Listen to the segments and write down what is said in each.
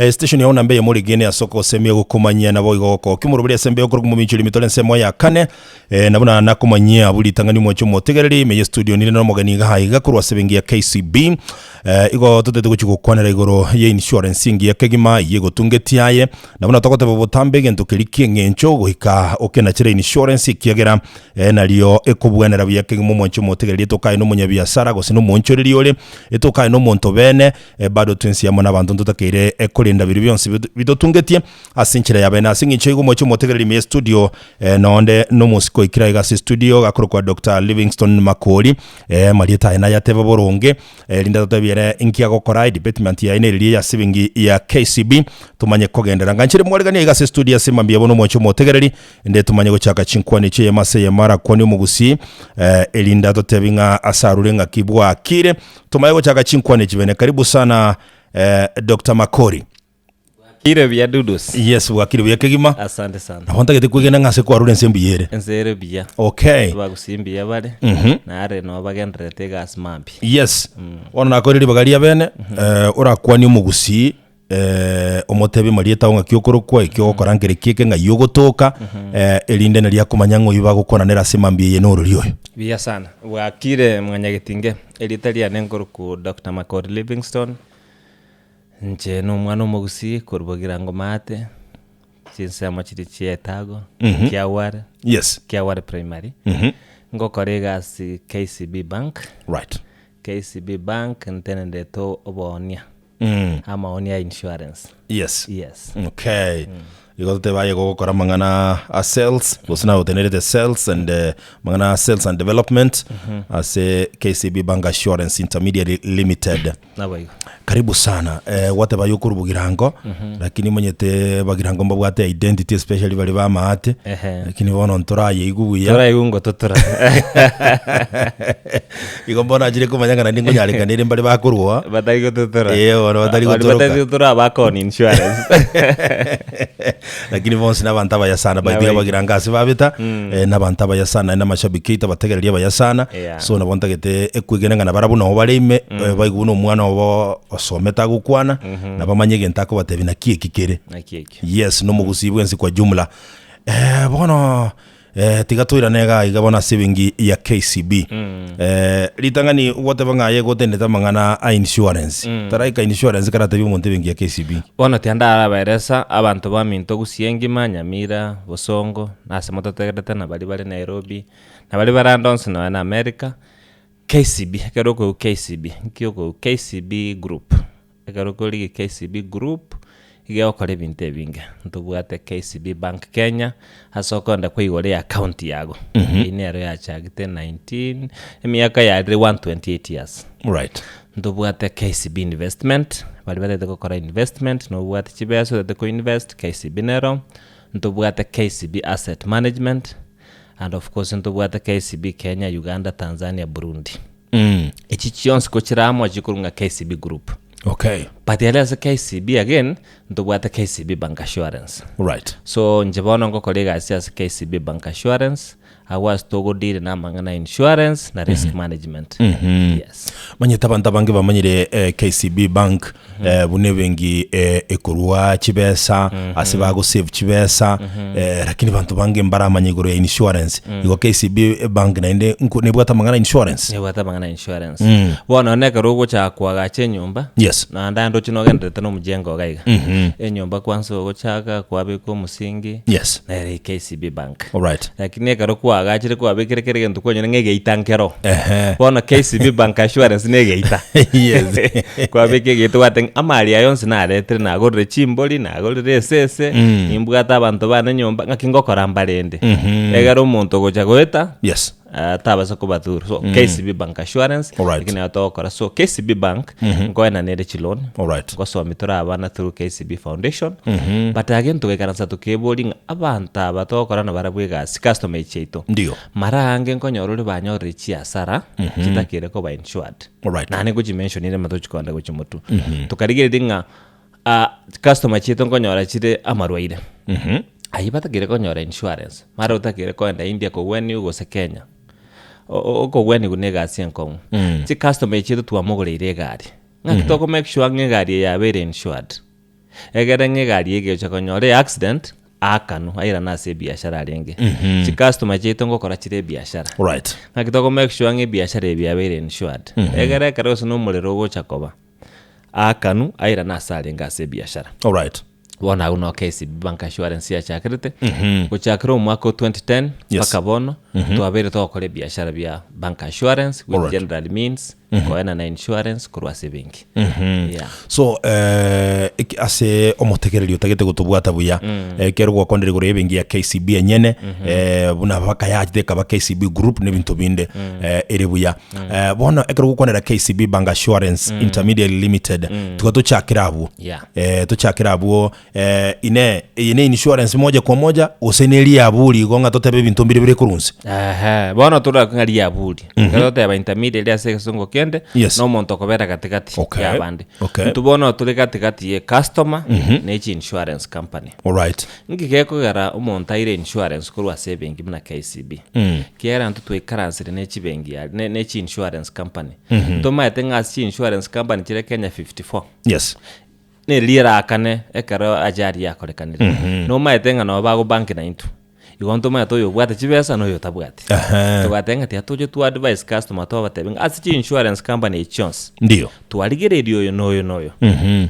station ya onambe muri gene asoko semye gukumanya nabo igoko kimurubire sembe yo kurugumu minchuri mitole nsemo ya kane nabona nakumanya abuli tangani mwacho motegereri me studio nile no mogani ga haiga kurwa sebengi ya KCB igo tutete guchukwanera igoro ye insurance ingi ya kegima yego tungetiaye nabona tokote botambe gento kilikie ngencho guhika okena chire insurance kiagera nalio ekobwanera bya kegimo mwacho motegereri tokai no munyabiasara gosino monchoreri ole etokai no monto bene bado twensi yamona bantu tutakire kulinda biru byonse bidotungetie asinchira yabena asingicho igo mwacho motegereri me studio nonde no musiko ikira igasi studio gakuru kwa Dr. Livingston Makori marieta ina yateba boronge linda totabiere inkia gokora department ya ine ya sivingi ya KCB tumanye kogendera nganchire mwaregani igasi studio simambia bono mwacho motegereri inde tumanye gochaka chinkwani che mase ya mara kwani mugusi elinda totebinga asarurenga kibwa akire tumaye gochaka chinkwani chibene karibu sana Dr. Makori. Wakire bia dudus. Yes, wakire bia kegima. Asante sana. Nahonta gete kwigena ngase kwa rure nsembi yere. Nsere bia. Okay. Bagusimbi yabale. Na are no bagendrete gas mambi. Yes. Ona nakoriri bagaria bene urakwa ni mugusi omotebe marieta onga kyokoro kwa ikyo korangere kike nga yogotoka elinde nali akumanya ngo yuba gukona nera simambi ye no ruriyo. Bia sana. Wakire mwanyagetinge elitalia nenkoro ku Dr. Makori Livingston. Nje no mwana mugusi kurbogira ngomate chinsema chiti chietago kiaware. Yes, kiaware primary ngo korega si KCB Bank, right? KCB Bank ntenende to obonia ama onia insurance. Yes, okay. You got to buy go mangana sales was now the sales and mangana sales and development as a KCB Bank Assurance Intermediary Limited. Karibu sana whatever you kurubugirango lakini mwenyete bagirango mbabwate identity especially bali ba mahate lakini bono ntoraye igubuya toraye ungo totora igombona ajire kumanya kana ningo nyarika nire mbali bakurwa batari go totora ono batari go totora batari totora bakon insurance lakini bonse n'abantu abayasana bayidiga bagiranga asibabita n'abantu abayasana n'amashabiki tabategereria abayasana so nabonta gete ekwigenanga nabarabu no barime bayiguno umwana obo osometa gukwana nabamanye gentako batebina kiekikere yes no mugusibwe nsi kwa jumla bono tigatura nega igabona saving ya KCB litangani whatever ngaye gotendeta mangana a insurance taraika insurance karata bi monte ya KCB bona tianda araberesa abantu baminto gusiengi manyamira bosongo nasemota tegereta na bali Nairobi na bali barandons na America KCB keroko KCB kiyoko KCB group keroko ligi KCB group igeo kore binte binge ntubwate KCB Bank Kenya hasokonda kwigore account yago inero ya chagite 19 miaka ya 128 years right ntubwate KCB investment bali bale gukora investment no bwate chibeso de ko invest KCB nero ntubwate KCB asset management and of course ntubwate KCB Kenya Uganda Tanzania Burundi echi chionse ko chiramo chikurunga KCB group. Okay. But the other KCB again, ntubwate KCB Bank Assurance. Right. So njebono ngo kolega as KCB Bank Assurance, awas togo deal na mangana insurance na risk management. Yes. Manyeta bantu bange bamanyire KCB Bank bunebengi ekurwa chibesa asibago save chibesa lakini bantu bange mbara amanyigoro ya insurance igo KCB Bank na inde nebwata mangana insurance. Nebwata mangana insurance. Bona neka rogo cha kwaga chenyumba. Yes. Na ndando chinogendete no mujengo gaiga. Enyumba kwanso go chaka kwabiko musingi. Yes. Na KCB Bank. All right. Lakini neka ro agachire kwa bekere kere ntuko nyene ngegeita nkero bona KCB Bank Assurance negeita yes kwa beke geto wateng amali ayonse na letre na gore chimboli na gore sese imbugata abantu bana nyomba ngakingokora mbalende egaro umuntu gocha goeta yes tabasa kubathuru so KCB Bank Assurance lakini atokora so KCB Bank ngoena nere chilon alright so mitora abana through KCB Foundation but again tugekanasa tukeboling abantu abatokora na barabwega customer cheito ndio marange nkonyorore banyorore chiasara kitakire ko ba insured alright nane go dimension ile matochikonda go chimutu tukarigire dinga customer cheito nkonyora chire amarwaire ayibata kire konyora insurance mara utakire ko enda India ko weni ugo se Kenya oko weni gunega sienko ti customer cheito tuamogore ile gari ngakitoko make sure ngegari ya very insured egere ng'egari egeocha konyora accident akanu aira nase biashara arenge chi customer cheito ngokora chire biashara right ngakitoko make sure nge biashara ebiabere insured egere kare no mulero gocha koba akanu aira nase arenge ase biashara alright wona uno KISII bank assurance ya chakirite kuchakira umwaka 2010 paka bono twabere twakore biashara bya bank assurance with general means koena na insurance kurwa saving yeah so ase omotegereri utagete gutubwata buya kero gwakondere gore bengi ya KCB nyene buna baka yajeka ba KCB group ne bintu binde ere buya bona ekero gukondera KCB bank assurance intermediate limited tugato chakirabu to chakirabu ine insurance moja kwa moja useneli abuli gonga totebe bintu mbire bire kurunzi bona turakari abuli kero tebe intermediate ya seksongo kende no monto kobera katikati ya bandi tubona tuli katikati ye customer nechi insurance company alright ngikeko gara umonta ile insurance kurwa saving mna KCB kiera ntutu currency nechi bengi ya nechi insurance company toma etenga si insurance company chire Kenya 54 yes ne lira akane ekaro ajari yako lekanire no maetenga no bago bank na into igonto mato yo bwate chibesa no yo tabwate tugatenga tia tuje tu advice customer to batebinga asi insurance company chance ndio tualigire dio yo noyo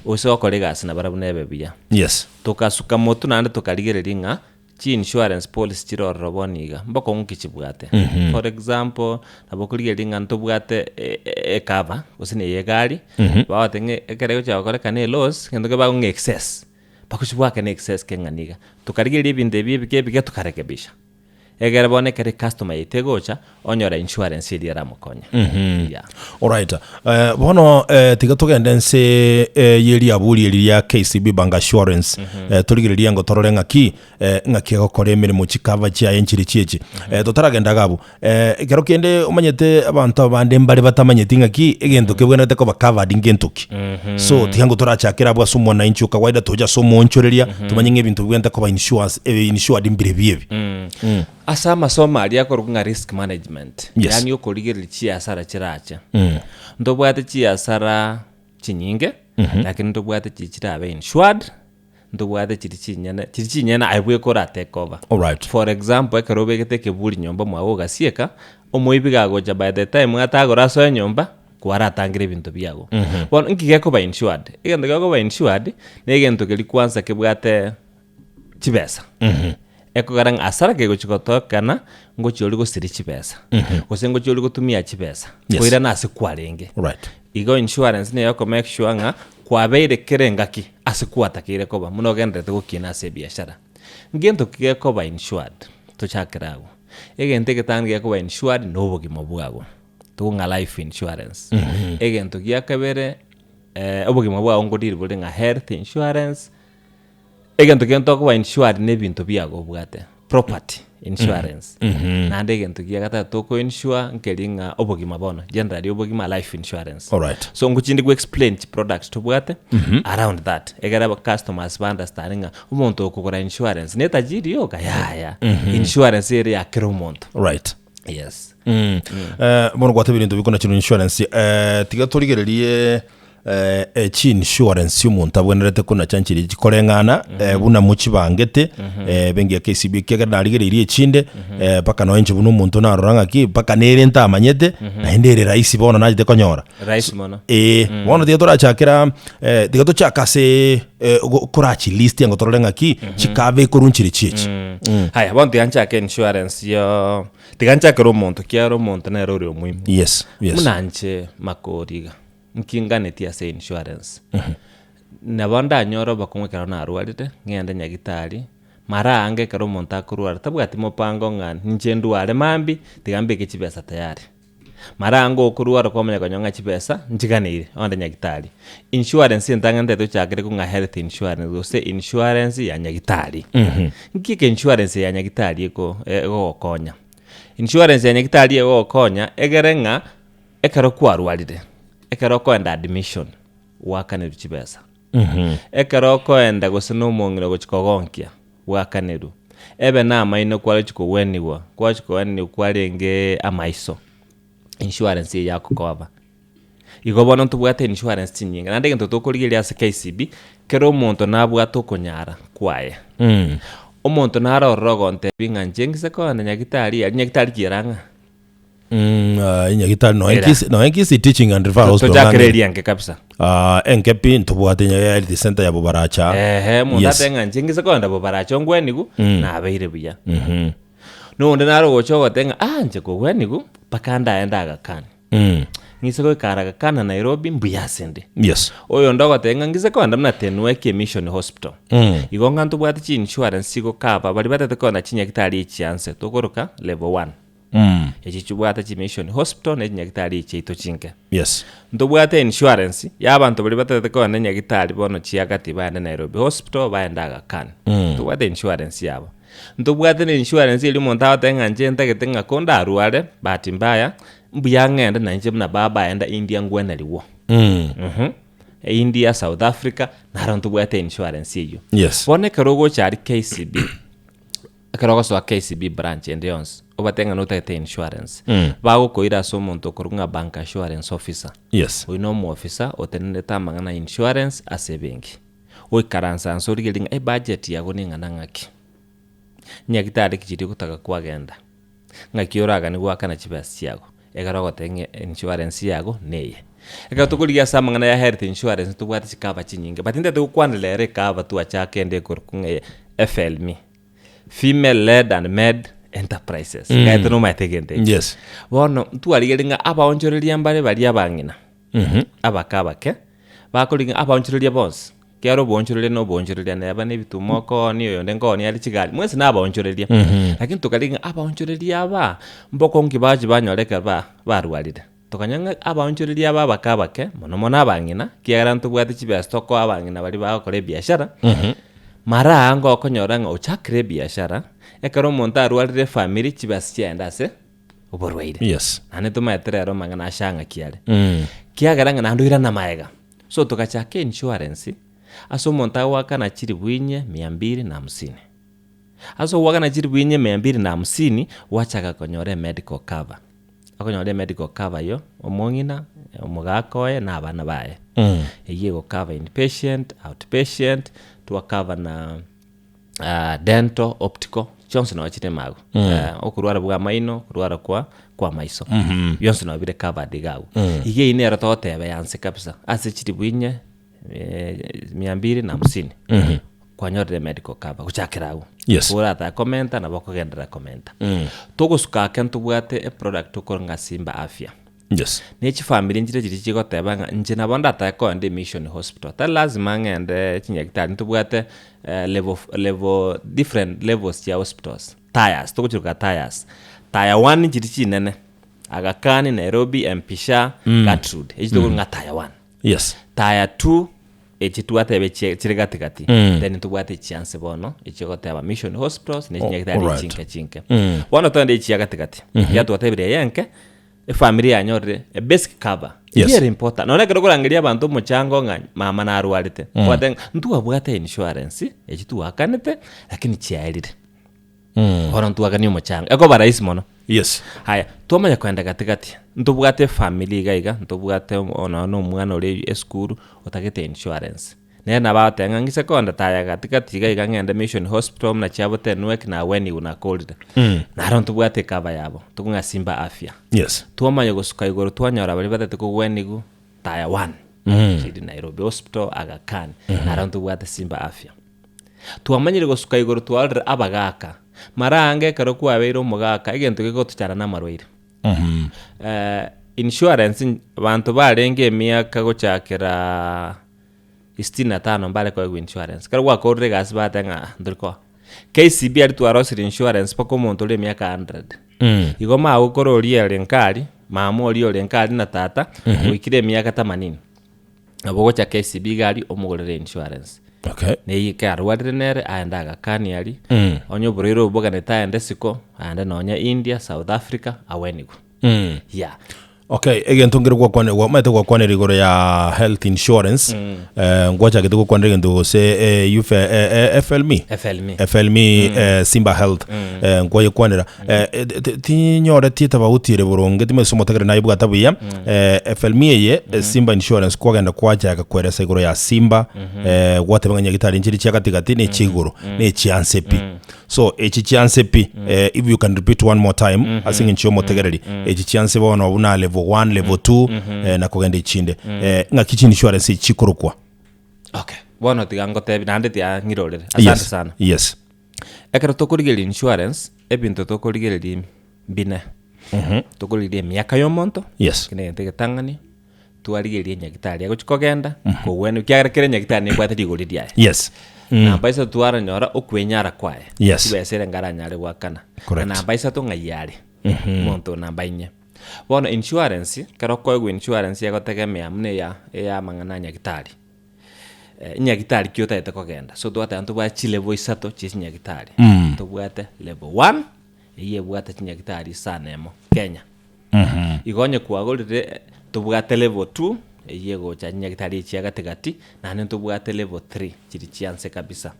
usoko legacy na barabu nebe bia yes tukasuka motu nande tukaligire linga chi insurance policy chiro roboniga mbako nkichibwate for example nabokuligire linga ntobwate cover usine yegari bawatenge ekerego cha kolekane loss kendo ke bago excess bakushibwake ne excess kenganiga tukarigire ibinde bibike tukarekebisha egera bone kare customer itegocha onyora insurance ili ramukonya yeah alright bono tigatugende nse yeli abuli eli ya KCB bank assurance tuligiriria ngo torore ngaki gokora emirimo chikava chia enchiri chichi totaragenda gabo gero kende umanyete abantu abande mbare batamanyete ngaki egento kebwenete ko bakava dingentuki so tihango torachakira bwa sumo na inchu kawaida toja somo onchoreria tumanye ebintu bwenta ko ba insurance insured imbire biebi asa masomo ali akorunga risk management yani ukoligirira chiasara chiracha ndobwate chiasara chinyinge lakini ndobwate chichirabe insured ndobwate chichinyana aibwe kora take over alright for example ekarobe geteke buri nyomba mwago gasieka omoibiga goja by the time atagora so nyomba kwara tangire bintu byago bon nkigeko ba insured igendo gako ba insured negento keli kwanza kebwate chibesa eko garang asara ke gochikotokana ngocholi go siri chibesa gosengo choli gotumia chibesa koira nase kwarenge right igo insurance ne yako make sure nga kwabeire kerengaki asikuatakire koba muno gendete gukina se biashara ngento kigeko ba insured tochakirago egente getange ko ba insured no bogimo bwago tunga life insurance egento gyakabere obogimo bwago ngodiri bulinga health insurance egento gento ko insured ne bintu byago bwate property insurance nande gento gyakata toko insure nkelinga obogima bono generally obogima life insurance alright so nguchindi ku explain products to bwate around that egara customers understanding umuntu okukora insurance neta jiri yoga ya insurance ere yakira umuntu right yes bono gwatebiri bintu bikona chino insurance tigaturigererie chi insurance y'umuntu abwenerete kuna chanchiri gikorengana buna muchibangete bengi ya KCB kega narigere ikinde paka no enje buno umuntu naroranga ki paka nerenta amanyete na endere raisi bona najide konyora raisi mono bona tigato rachakira tigato chakase kurachi list yango tororenga ki chikave korunchiri chichi haya bonti anchake insurance yo tiganchakira umuntu kiaro umuntu na erori omuhimu yes munanche makoriga nkinganeti ya say insurance nabanda nyoro bakumwekera na arwarite ngenda nyagitari mara ange karo monta kurwara tabwati mopango ngani nchendu ale mambi tigambe ke chibesa tayari mara ango kurwara kwa manya kanyonga chibesa njiganire onda nyagitari insurance ntangande to chakire kunga health insurance ose insurance ya nyagitari nkike insurance ya nyagitari eko konya insurance ya nyagitari eko konya egerenga ekaro kwarwarite ekaroko enda admission wakaneru chibesa ekaroko enda goseno mongiro gochikogonkia wakaneru ebe na maino kwale chiko weniwa kwa chiko wani kwalenge amaiso insurance yako cover igo bono tubwate insurance tinyinga nande gento tukurigeria ase KCB kero omonto nabwate okonyara kwaye omonto narorora gontebi ng'a nchengise kona nyagitari kieranga nyagitari no enkisi teaching and referral hospital tojakereria nke kabisa enkepi ntubwate nya health center ya Bobaracha mundu atenga nchengise kona Bobaracha ngwenigu nabeire buya nonde naro gochogotenga nje kogwenigu pakanda enda agakani ngise ko ikaraga kana Nairobi mbuyasende yes oyo ndogotenga ngise kona mna tenweke mission hospital igonga ntubwate chi insurance sigo kaba bali batete kona chinyagitari ichianse tokoroka level 1 echichubwate chi mission hospital ne nyagitari ichito chinke yes ntubwate insurance yabantu bali batete kona nyagitari bono chiagati bande Nairobi hospital baenda agakani tubwate insurance yabo ntubwate ne insurance ili monta atenga nje ntagetenga konda arware bahati mbaya mbuyangenda na nje mna baba enda India ngwena liwo India South Africa naro ntubwate insurance iyo yes bone karogo chari KCB karogo so KCB branch and yons obatenga notete insurance bago koira so monto korunga bank insurance officer yes we know mo officer otenende tamangana insurance asebengi oi karansa so rigelinga budget yago ningana ngaki nyagitari kichiri kutaka kwagenda ngakiuraga ni gwakana chibasi yago egarogo tenge insurance yago neye ega tukuriya samangana ya health insurance tubwate chikaba chinyinge batinde tukwandelere kaba tu achakende korkunge FLM female led and made enterprises gaito no mategende yes bono tuarigelinga abaonchoreria mbare bari abangina abakabake bakolinga abaonchoreria bonse kero bonchoreria no bonchoreria ne abane bitumoko ni oyo ndengoni ali chigali mwese na abaonchoreria lakini tukalinga abaonchoreria aba mboko ngibaji banyoreka barwalire tukanyanga abaonchoreria aba bakabake mono abangina kiara ntubwate chibestoko abangina bari bakore biashara mara ango okonyoranga ochakire biashara ekero monta arwalire family chibasienda se oborwaire yes ane tumaeterero mangana ashanga kiale kiagaranga nanduira na maega so tukachake insurance aso monta wakana chiri bwinye 250 aso wakana chiri bwinye 250 wachaka konyore medical cover akonyore medical cover yo omongina omugakoye na abana bae eyego cover inpatient outpatient to cover na dental optical Johnson wachite mago okurwara bwa maino kurwara kwa maiso Johnson wabire cover digago ige ine rototebe yanse kabisa ase chiri bwinye 250 kwa nyore medical cover kuchakirago yes urata komenta na bakogendera komenta togusuka kantu bwate a product okoronga Simba Afya yes nechi family njire chiri chigotebanga nje nabonda atako ande mission hospital ta lazima ngende chinyagitari ntubwate level different levels ya hospitals tires tokuchuka tires tire 1 chiri chinene agakani Nairobi Mpisha Gertrude echi tokunga tire 1 yes tire 2 echi tuatebe chiri gatigati then tubwate chance bono echi goteba mission hospitals ne chinyagitari chinke bono tonde echi gatigati ya tuatebe yanke family yanyorre a basic cover yes. Very important none kero kurangiria abantu muchango nga mama na arwalite waten ntu abwate insurance echitu akanete lakini chiairire hora ntu akani muchango eko baraisi mono yes haya twamanya kwenda gatigati ntubwate family gaiga ntubwate ona no mwana uri eschool otagete insurance nena batenga ngise konda taya gatigati gaiga ngende mission hospital na chabote nwek na weni una cold na ron tubwate cover yabo tukunga Simba Afya yes twamanya gusuka igoro twanyora bali batete ko wenigu taya 1 chidi Nairobi hospital Aga Khan na ron tubwate Simba Afya twamanyire gusuka igoro twalre abagaka marange karo kwabeiro mugaka igento gigotuchara na marwaire insurance bantu barenge miaka gochakira 65 mbale kwa insurance karo kwa kodre gas batenga ndurko KCB ali twarosiri insurance pako muntu le miaka 100 igoma ukoro liere nkali mama liere nkali na tata wikire miaka 80 abogo cha KCB gali omugorere insurance okay ne yikarwadre nere aendaga kaniali onyo buriro boga ne taende siko ande nonya India South Africa awenigo yeah Okay, egento ngire kwa mate kwa kwaneri igoro ya health insurance ngwacha gete kwa kwaneri ngendo se FLMI Simba Health ngwaye kwanera tinyore tita bautire buronge time somo tagere nayi bwa tabuya FLMI ye Simba Insurance kwa genda kwacha akakweresa igoro ya Simba gwate banganya gitari njiri cya gatigati ne chigoro ne chiansepi so echi chiansepi if you can repeat one more time asinge nchiyo motegereri echi chianse bona una level 1 level 2 na kugenda ichinde nga KISII insurance chikorokwa. Okay, bona tigango tebi nande tia ngirorere asante sana. Yes, ekero tokurigeri insurance ebinto tokurigeri bine tokurigeri miaka yomonto yes kine tegetangani tuarigeri nyagitari agochikogenda kogwenu kyagerekere nyagitari nebwate digoridia yes na baisa tuara nyora okwenyara kwae yes ibesere ngaranyare gwakana correct na baisa to ngayari monto na bainye bona insurance kero kwa insurance yagotegemea mune ya mangana nyagitari nyagitari kyota etakogenda so twata antu ba chile voisato chisi nyagitari tubwate level 1 iye bwate nyagitari sanemo Kenya igonye kwagorire tubwate level 2 iye gocha nyagitari chiagategati na nne tubwate level 3 chiri chianse kabisa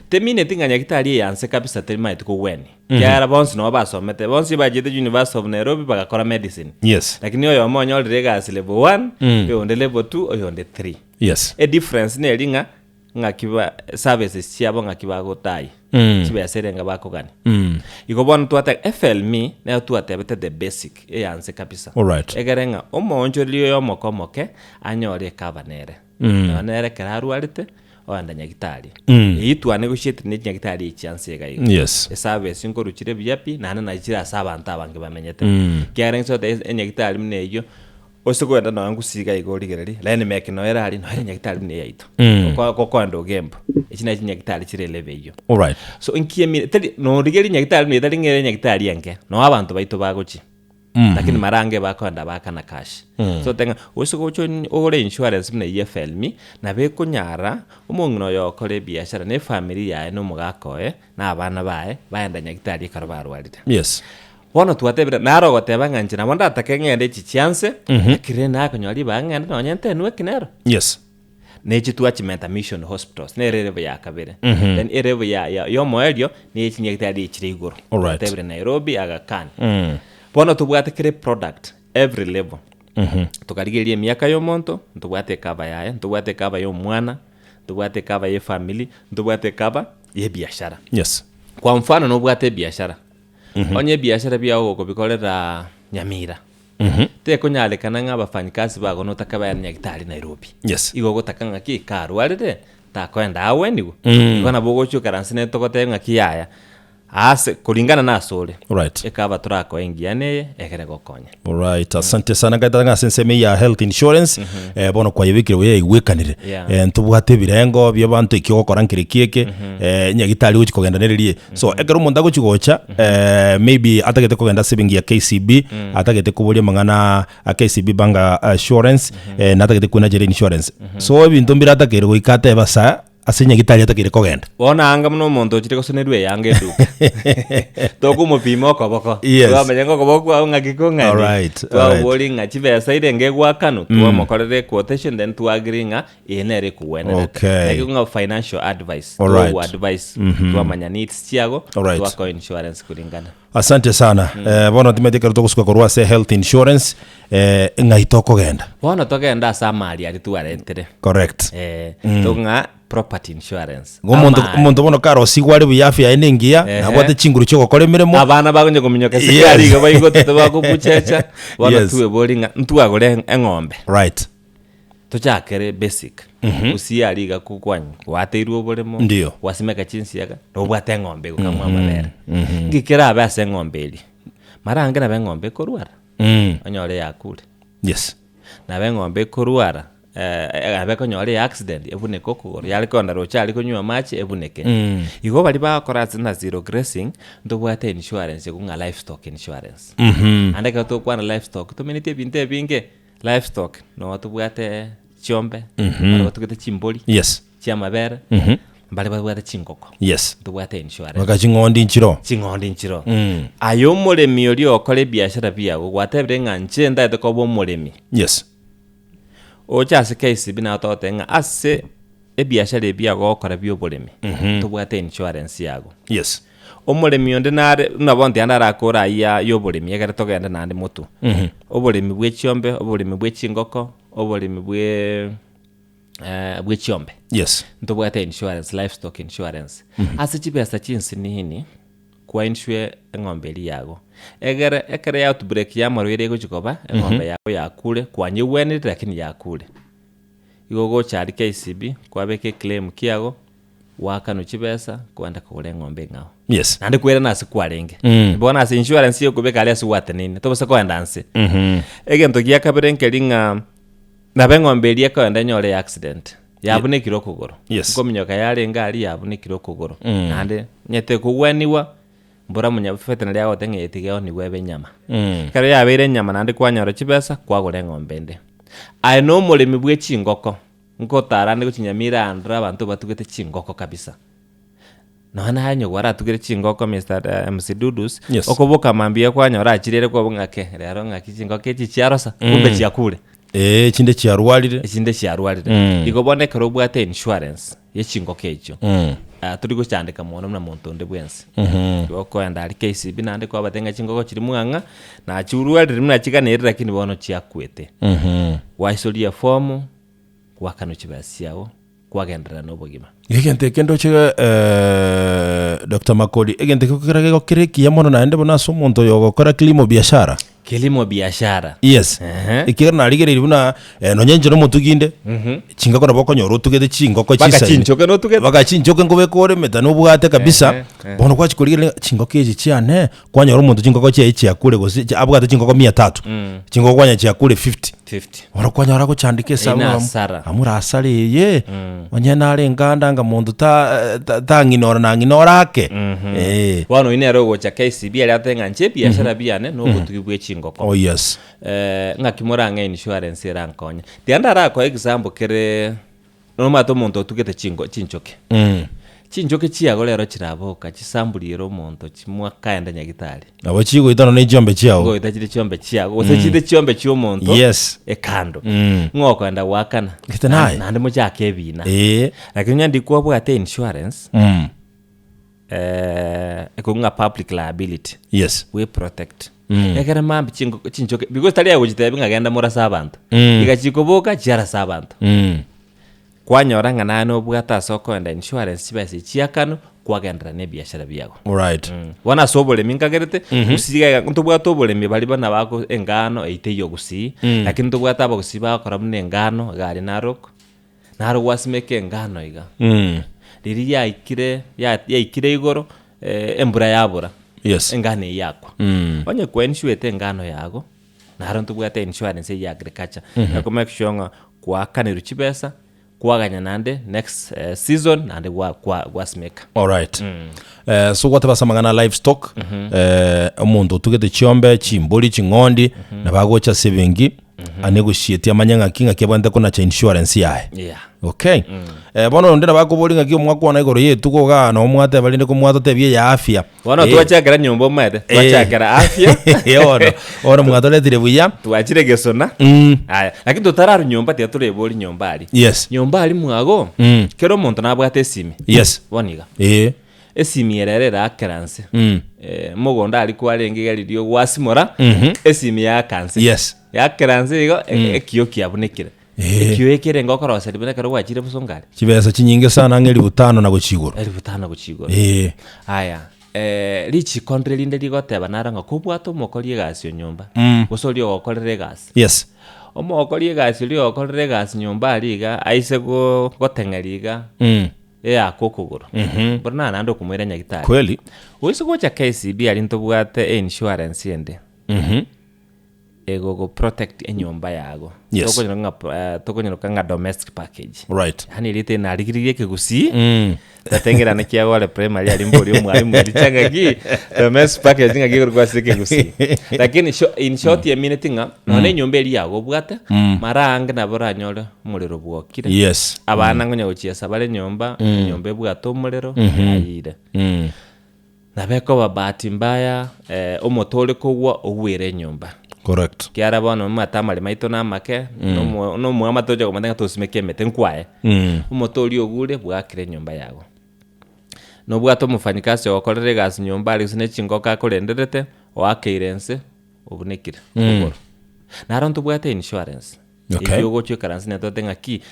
temine tinga nyagitari yanse kabisa terima itiko weni kyara bonsi no basomete bonsi bajete University of Nairobi bagakora medicine yes lakini oyo monyo gas level 1 yo onde level 2 oyo onde 3 yes a difference ne linga ngakiba services chiabo ngakiba gotai chibe aserenga bako gani iko bona tuata FLMI na tuata bete the basic yanse kabisa alright egerenga omonjo liyo yomokomoke anyore kavanere nere kararu alite oanda nyagitari itu anegotiate ne nyagitari chance gaiga yes service ngoruchire biyapi nana na chira saba ntabange bamenyete kyarenga so the nyagitari mneyo osogwenda no angusiga igorigereri lene meke no era ali no era nyagitari mne yaito ko ndo gembo echina nyagitari chire leve iyo alright so inkiemi tedi no rigeri nyagitari ne tadi ngere nyagitari yanke no abantu baito bagochi lakini marange bakonda bakana cash so tenga osogocho ore insurance mne FLMI na bekunyara umungno yokore biashara ne family yae no mugakoe na abana bae baenda nyagitari karobarwarite yes bona tuatebira naro gotebanga njina bonda atakengende chichianse kirena akonyori bangende no nyente nwe kinero yes nechi tuachimenta mission hospitals ne rereve ya kabere then ereve ya yomoelio ne chinyegitari chirigoro tebire Nairobi Aga Khan bona tubwate kire product every level tukarigerie miaka yomonto tubwate kaba yae tubwate kaba yo mwana tubwate kaba ye family tubwate kaba ye biashara yes kwa mfano no bwate biashara onye biashara byao kubikorera Nyamira te kunyale kananga abafanyikazi bago no takaba nyagitari Nairobi yes igo gotakanga ki karwarire takwenda awendigo ikona bogocho karansine tokotenga kiyaya ase kulingana na asole right ekaba turako engiane ekere gokonya alright asante sana gaitanga senseme ya health insurance bono kwa yibikire we igwekanire ntubwate birengo byo bantu ikigokora nkirikieke nyagitari uchi kogenda nererie so ekero umuntu aguchigocha maybe atagete kogenda saving ya KCB atagete kuburia mangana KCB banga assurance na atagete kuna jere insurance so ebintu mbira atakere goikate basa asenya gitari atakire kogenda bona anga muno muntu chire kosonerwe yange duka toko mupimo koboko twamenyengo koboko ngakikonga alright twaboli ngachibe saide ngegwa kanu twamokorere quotation then twagringa enere kuwena ngakikonga financial advice advice twamanya needs chiago twako insurance kulingana asante sana bona timetekero tokusuka korwa se health insurance ngaitoko genda bona togenda samari ari tuarentere correct tonga property insurance umuntu bono karo sigwari buyafya enengia nabwate chinguru cyo gukora imirimo abana bagonye kuminyoka sigari ga bayigo tubako buchecha bona tuwe bolinga ntuagore engombe right tuchakere basic usiyari ga kukwanya wateirwo bolemo ndio wasimeka chinsiaga robwate engombe ukamwa mabere ngikira abase engombe iri marange na bengombe korwara anyore yakure yes na bengombe korwara abeko nyore accident ebuneko kugoro yali konda rochali kunywa match ebuneke igo bali bakora zina zero grazing ndobwate insurance kunga livestock insurance andeka to kwana livestock to minite binte binge livestock no tubwate chombe no tukete chimboli yes chia mabere mbali babwate chingoko yes tubwate insurance bakachingondi nchiro chingondi nchiro ayo muremi oli okole biashara biago gwatebire nga nchenda etoko bo muremi yes ochase KISII bina totenga ase ebiashara ebiago okora bio buremi tubwate insurance yago yes omuremi onde nare nabonti andara akora ya yo buremi egere togenda nandi mutu oburemi bwe chiombe oburemi bwe chingoko oburemi bwe chiombe yes ntubwate insurance livestock insurance ase chibesa chinsi nini kwa insure eng'ombe yago ekere ya outbreak ya marwere gochikoba eng'ombe yago yakule kwanye wenire lakini yakule igogo chari KISII kwabeke claim kiago wakano chibesa kwenda kugura eng'ombe ngao yes nandi kwera nasi kwarenge bona ase insurance yo kubeka ali asiwate nini tobose kwenda nsi egento gia kabere nkelinga nabe ng'ombe ria kwenda nyore accident yabunekiro kugoro yes kominyoka yale ngali yabunekiro kugoro nandi nyete kugweniwa mbura munya fetena lya gote ngetigeo ni webe nyama kare yabere nyama nandi kwanyora chibesa kwagura ng'ombe nde ai no muremi bwe chingoko nkotara ndi kuchinyamira andra abantu batugete chingoko kabisa nona hanyo gwara tugere chingoko Mr. MC Dudus yes. okoboka mambia kwanyora achirere kwa ngake rero ngaki chingoko echi chiarosa kumbe chiakure chinde chiarwalire igoboneka robwate insurance ye chingoko echo turi guchandika muno na muntu ndi bwensi yoko enda ali KISII binande kwa batenga chingoko chiri muanga na churwalire muna chikanere lakini bono chiakwete waisolia form wakano chibasiawo kwagendera no bugima egente kendo che Dr. Makoli egente kukira gokireki ya mono naende bona so muntu yogokora kilimo biashara yes ikira na ligere libuna no nyenje no mutuginde chingako na boko nyoro tugede chingoko chisa baka chinchoke ngobe kore meta no bwate kabisa bono kwa chikolire chingoko eji chiane kwanyoro muntu chingoko che echi akure gosi abwate chingoko 300 chingoko kwanya chi akure 50 ora kwanyora ko chandike sawa amura asale ye wanyana ale nganda muntu ta nginora ake wano inero gocha KISII ali atenga nche biashara biane no butugibwe chingoko oh yes ngakimoranga insurance erankonya tiandara ko example kere no mato muntu tugete chinchoke chinchoke chiago lero chiraboka chisambuliro muntu chimwa kaenda nyagitari abo chigo itano ne chombe chiago go itachire chombe chiago usachide chombe chio muntu yes ekando ngoko enda wakana nandi muchake ebina lakini nyandi kwa bwate insurance ekunga public liability yes we protect ekere mambi chinchoke because tali yago chitabe ngagenda murasa abantu igachikoboka chiarasa abantu kwanyora ngana no bwata soko enda insurance chibase chiakano kwagendera ne biashara byago alright wana sobole minkagerete usiga ntubwato bole mibali bana bako engano eiteyo gusi lakini ntubwata abo gusiba korabune engano gari narok naro wasimeke engano iga riri yaikire igoro embura yabura yes engane yakwa onye kwa insure engano yago naro ntubwata insurance ya agriculture yako make sure kwa kaniru chibesa kwaganya nande next season nande kwa smeka alright so what basamagana livestock omuntu tugete chiombe chimboli chingondi na bagocha sevingi anegotiate amanyanga kinga kebanda kona cha insurance yae okay bono ndena bakobolinga kio mwakwana igoro yetu koga no mwate balinde ko mwato tebie ya afya bono twachakera nyombo mede twachakera afya ora mwato letire buya twachire gesona aya lakini tutararu nyomba tia tureboli nyomba ali yes nyomba ali mwago kero muntu nabwate simi yes boniga esimi yerera akeranse mugonda ali kwarenga galirio gwasimora esimi ya kanse yes ya keranse igo ekio kiabunekire ekio ekere ngokoro seriboneka ro wachire busongari chibesa chinyinge sana ngeli 5 na guchigoro aya richi kontreli ndeli goteba naranga kubwato mokorie gasio nyomba gosorio gokorere gas yes omokorie gasio rio gokorere gas nyomba aliga aise gotengeriga akokugoro borna nando kumwira nyagitari kweli uiso gocha KISII ali ntobwate insurance ende go protect enyomba yago. Yes. Toko nga domestic package. Right. Hani lite na ligirige kegusi. Tatengera na kiago wale primary ali mbori mwalimu alichanga gi domestic package nga giko kwa sike kegusi. Lakini in short ya minute nga none nyomba eli yago bwate maranga na bora nyole muliro bwokire. Yes. Abana ngonya uchiesa bale nyomba bwato muliro ayire. Nabeko babati mbaya omotole kogwa ogwere nyomba. Correct. Kiara bono matamali maito na make no muama toja ko mandenga tosimeke mete nkwae. Omotoli ogure bwakire nyomba yago. No bwato mufanyikasi okorere gas nyomba ali sine chingoka korenderete wakeirense obunekire. Naronto bwate insurance. Okay. Iyo gocho karansi netotenga ki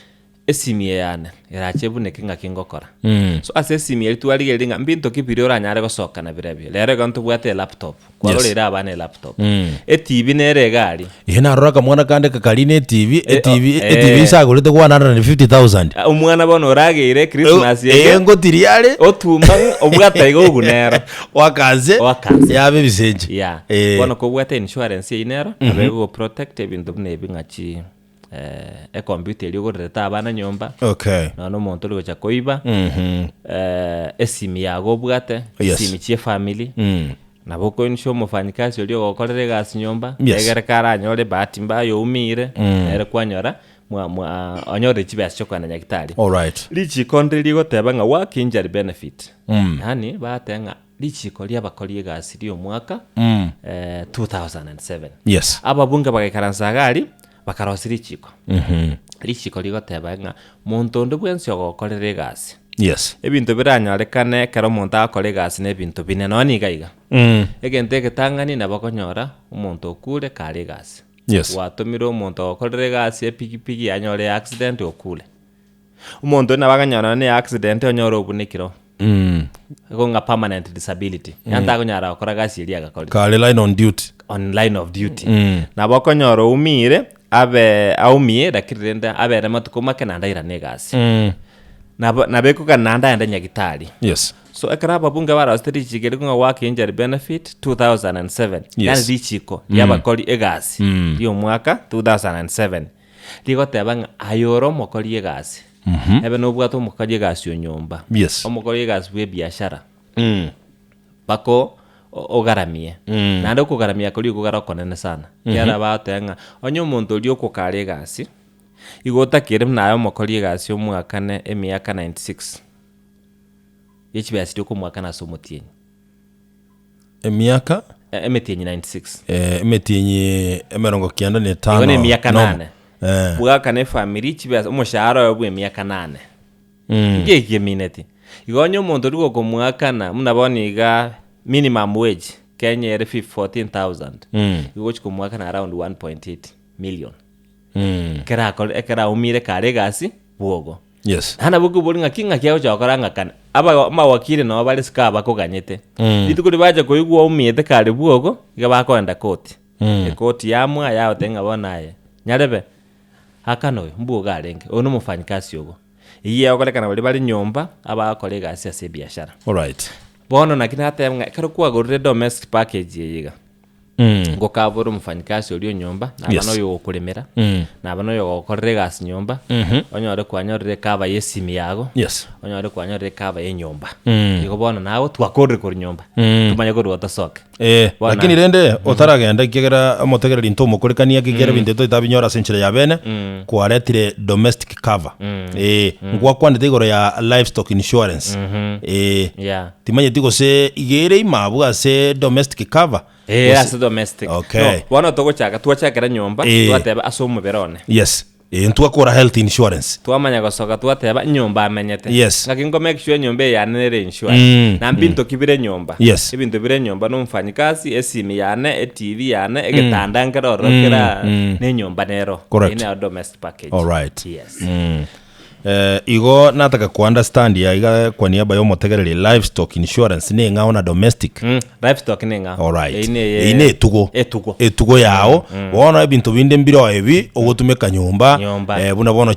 esimie yana irachebuneke ngakingokora. So asesimi twali gelinga mbinto kipiri oranyare gosoka na birebyo lero gantu bwate laptop kwarorera abane laptop TV nere gari ihena roka mwana kande kakarine TV sagurite kwa 150,000 umwana bono rageire Christmas yeye ngotiriare otuma obwate igogunero wakaze yabe bisenje ya bono ko bwate insurance inero abego protect ebintu bnebi ngachi computer iliyo reta abana nyomba. Okay. No monto liko cha koiba. Esimi yago bwate, esimi chie family. Na boko insho mufanyikazi iliyo gokorere gas nyomba. Egere kara nyore bahati mbaya umire. Ere kwanyora onyore chibasi chokwana nyakitali. All right. Lichi konde liko tebanga work injury benefit. Yani batenga lichi kolia bakolie gas iliyo mwaka 2007. Yes. Ababunga bagekaransa gali bakarosiri chiko. Lichiko ligoteba nga muntu ndu bwensi ogokorere gasi. Yes. Ebintu biranyorekane kero muntu akore gasi ne bintu bine no ni gaiga. Egente ketangani na bakonyora umuntu okure kare gasi. Yes. Watumiro umuntu ogokorere gasi epikipiki anyore accident okule. Umuntu na baganyora ne accident onyora obunikiro. Gonga permanent disability. Yanta konyara okora gasi eli agakore. Kare line on duty. On line of duty. Na bakonyora umire abe aumie dakirenda abe ramatuko makenanda irane gasi. Na beko kananda enda nyagitali. Yes. So ekara babunga bara osteri chigere kunga work injury benefit 2007. Yes. Yani lichiko yaba koli egasi. Yo mwaka 2007. Ligo tebanga ayoro mokoli egasi. Ebe no bwato mokoli egasi yo nyomba. Yes. Omokoli egasi bwe biashara. Bako ogaramie nande okugaramia kuri kugara konene sana yara batenga onyo muntu uri okukare gasi igota kire nayo mokori gasi omwaka ne emiaka 96 yechibasi dio kumwaka na somotienyi emiaka emetienyi 96 emetienyi emerongo kianda ne 5 igone emiaka 8 bwaka ne family chibasi omushahara yobwe emiaka 8 ngeke mineti igonyo muntu uri okumwaka na munaboniga minimum wage Kenya ere 14,000 igochi kumwaka na around 1.8 million kera umire kare gasi bwogo. Yes. Hana buku bolinga kinga kyao cha okoranga kana aba mawakire no bali ska bakoganyete bitukuri baje koigwa umiyete kare bwogo iga bakoenda koti koti yamwa yao tenga bonaye nyarebe hakano mbuga arenge ono mufanyikasi yogo iye okolekana bali nyomba aba akole gasi ase biashara. All right. Bono nakina hata kero kuagurire domestic package yiga ngo kavuru mufanyikasi uri nyomba na bano yo kulemera na bano yo gokorere gasi nyomba onyore kwanyorire kaba yesimi yago onyore kwanyorire kaba yenyomba igo bono nawo twakorire kuri nyomba tumanye ko rwatasoka lakini rende otaragenda kigera motegereri nto mukurikania kigera binteto itabinyora senchire ya bene kwaretire domestic cover ngwa kwandite igoro ya livestock insurance timanye tiko se igere imabu ase domestic cover as domestic. Okay. No, bono togochaka twachakera nyomba twateba asomu berone. Yes. Ntwakora health insurance. Twamanya gosoka twateba nyomba amenyete. Yes. Ngakingo make sure nyomba yanere insurance. Na mbinto kibire nyomba. Yes. Ibinto bire nyomba no mfanyikazi esimi yane TV yane egetanda ngero rokera ne nyomba nero. Correct. In our domestic package. All right. Yes. igo nataka ku understand ya iga kwa niaba ya umutegereri livestock insurance ni ngao na domestic livestock ni ngao alright ine etugo yao bona ebintu binde mbiro ebi ogutumeka nyumba buna bono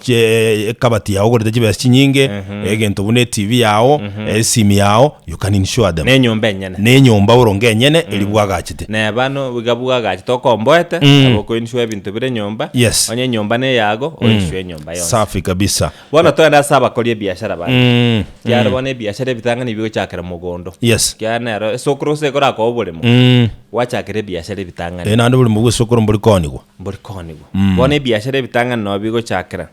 kabati yao gorete chibes chinyinge egento bune TV yao sim yao you can insure them ne nyumba uronge nyene elibwagachite ne bano bigabwagachite tokomboete aboko insure ebintu bire nyumba onye nyumba ne yago insure nyumba yose safi kabisa bona twenda saba kolie biashara bana kyaro bone biashara bitanga ni bigo chakera mugondo kyanero sokrose kora ko bulimo wachakere biashara bitanga ni nando buli mugo sokoro mbuli konigwa bone biashara bitanga no bigo chakera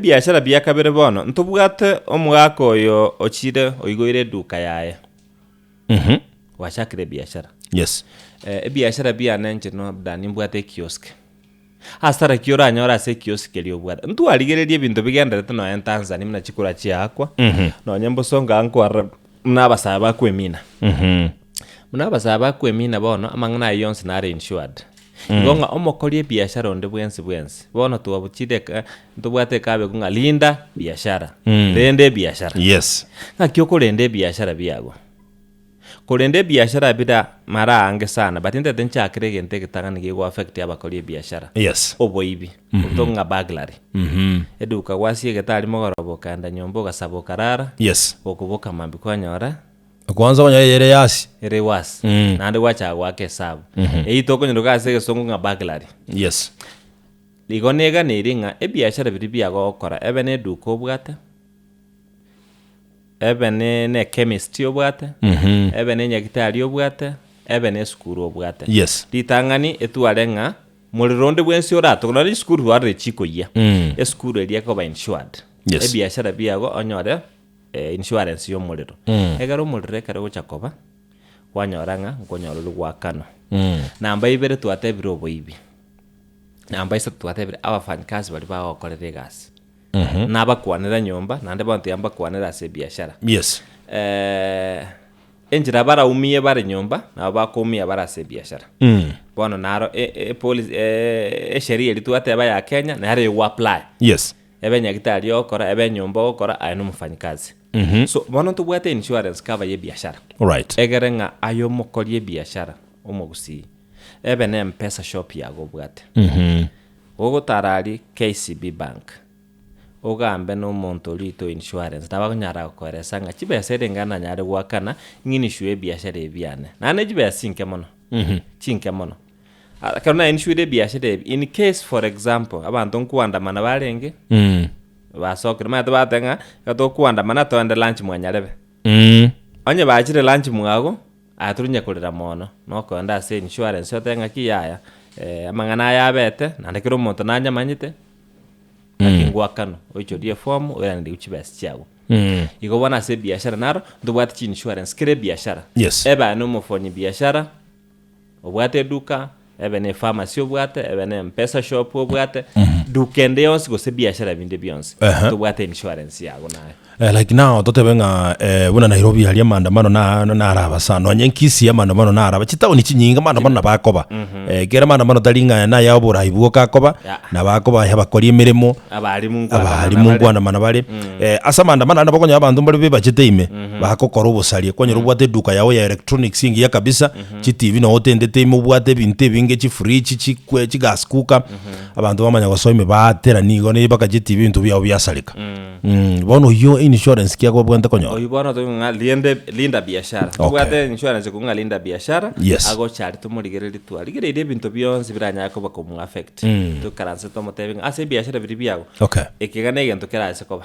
biashara byakabere bono ntubwate omwaka oyo ochire oigoire duka yaye wachakere biashara biashara byanenje no dani mbwate kiosk asara kiora nyora se kiosk kelio bwata ntu aligererie bintu bigenderete no en Tanzania mna chikura chiakwa no nyembo songa anko mnabasaba kwemina mnabasaba kwemina bono amangna yonse na insured ngonga omokolie biashara onde bwensi bono tuwabuchide ntubwate kabe kunga linda biashara rende biashara ngakyo rende biashara biago kolende biashara bida mara ange sana but inte tenchakire gente kitangani gigo affect abakolie biashara oboibi utonga burglary eduka wasie getali mogorobo kanda nyombo gasabo karara okuboka mambi kwanyora kwanza wanya ere wasi nande wacha wake sabu eitoko nyiruka sege songo nga burglary ligonega niringa biashara bidi biago okora ebene eduka obwata ebene ne chemist obwate ebene nyagitari obwate ebene skuru obwate litangani etualenga mulironde bwensi orato kuna skuru ware chiko ya skuru elia ko ba insured biashara biago onyore insurance yo muliro egaro mulire kare gochakoba wanyoranga ngonyoro lugwakano namba ibere twatebiro boibi namba isa twatebire abafanyikazi bali bakokorere gas nabakwanira nyomba nande bantu yamba kwanira se biashara enjira bara umie bare nyomba nabakomia bara se biashara bono naro police sheria litwateba ya Kenya na hare you apply ebe nyagitari okora ebe nyomba okora ayino mufanyikazi so bono tubwate insurance cover ye biashara egerenga ayo mokolie biashara omogusi ebe ne mpesa shop yago bwate ogo tarari KCB bank ogambe no monto lito insurance nabanyara koresa nga chibese rengana nyare gwakana ngini shwe biashara ebiane nane chibese cinke mono akana insure biashara in case for example abantu nkuandamana barenge basokere mate batenga gato kuandamana to ende lunch mwanyarebe onye bachire lunch mwago aturunya kulira mono noko nda se insurance yotenga kiyaya amangana yabete nande kiro monto nanya manyite akingwakano oichorie form oyandi uchibasi chago igo bana se biashara naro ndubwate chi insurance kire biashara eba no mufonyi biashara obwate duka ebe ne pharmacy obwate ebe ne mpesa shop obwate dukende yonse go se biashara binde bionse ndubwate insurance yago nayo like now totebenga buna Nairobi hali maandamano na araba sana onye KISII ya maandamano na araba chitaoni chinyinga maandamano na bakoba kera maandamano talinga na ya obora ibuo kakoba na bakoba yabakori emirimo abali mungu andamana bali asa maandamano na bakonya abantu bali bachiteime bakokora obusalie konye rubwate duka yawo ya electronics ingi ya kabisa chi TV no otende teime obwate binte binge chi fridge chi gas cooker abantu bamanya gosoime batera nigo ne baka chi TV bintu byabo byasalika bono yo insurance kiako bwente konyo oyibona to linda biashara bwate insurance kunga linda biashara ago chari to murigereri tu aligere bintu byonse biranya ko bakomu affect to karanse to motebinga ase biashara biri byago ekigane gento kerase koba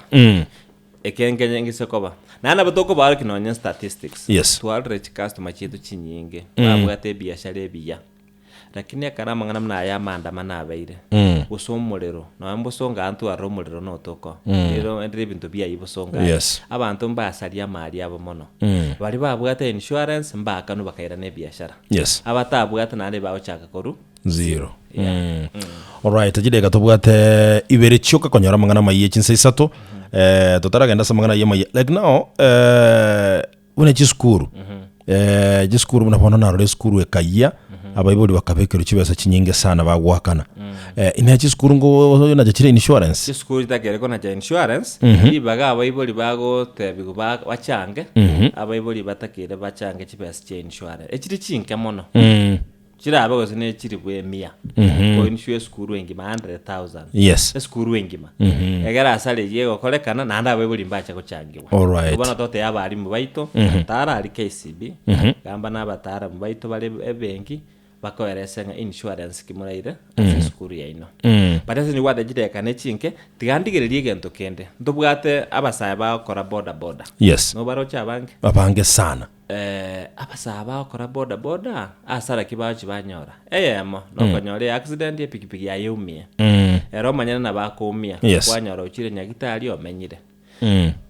ekenge ngise koba nana batoko baro kinonye statistics to average customer chitu chinyinge babwate biashara ebiya lakini akana mangana mna ya maandamana abaire usomulero na mbosonga antu aromulero no toko rero entre bintu bya ibosonga abantu mbasalia mali abo mono bali babwata insurance mbaka no bakaira ne biashara abatabwata nande bawo chaka koru zero alright ajidega tobwate ibere choka konyora mangana maye chinse isato totaragenda samangana yema like now una chiskuru jiskuru muna bono na role skuru ekaya abaibuli bakabekero chibesa chinyinge sana bagwakana ina chiskuru ngo na chire insurance chiskuru itakere kona cha insurance ibaga abaibuli bago tebigo bachange abaibuli batakire bachange chibesa cha insurance echiri chinke mono chirabe gose ne chiri bwe 100 ko insure skuru engima 100,000 yes skuru engima egera asale yego kolekana nanda abaibuli mbacha kuchangirwa ubona tote yabari mu baito tara ali KCB gamba nabatara mu baito bale ebenki bakoeresenga insurance kimuraire skuru yaino batase ni wada jideka ne chinke tigandigererie gento kende ndubwate abasaya bakora boda yes no barocha abange sana abasaba bakora boda asara kibachi banyora eyemo nokonyore accident ye pikipiki yayumie ero manyana na bakumia kwanyora uchire nyagitari omenyire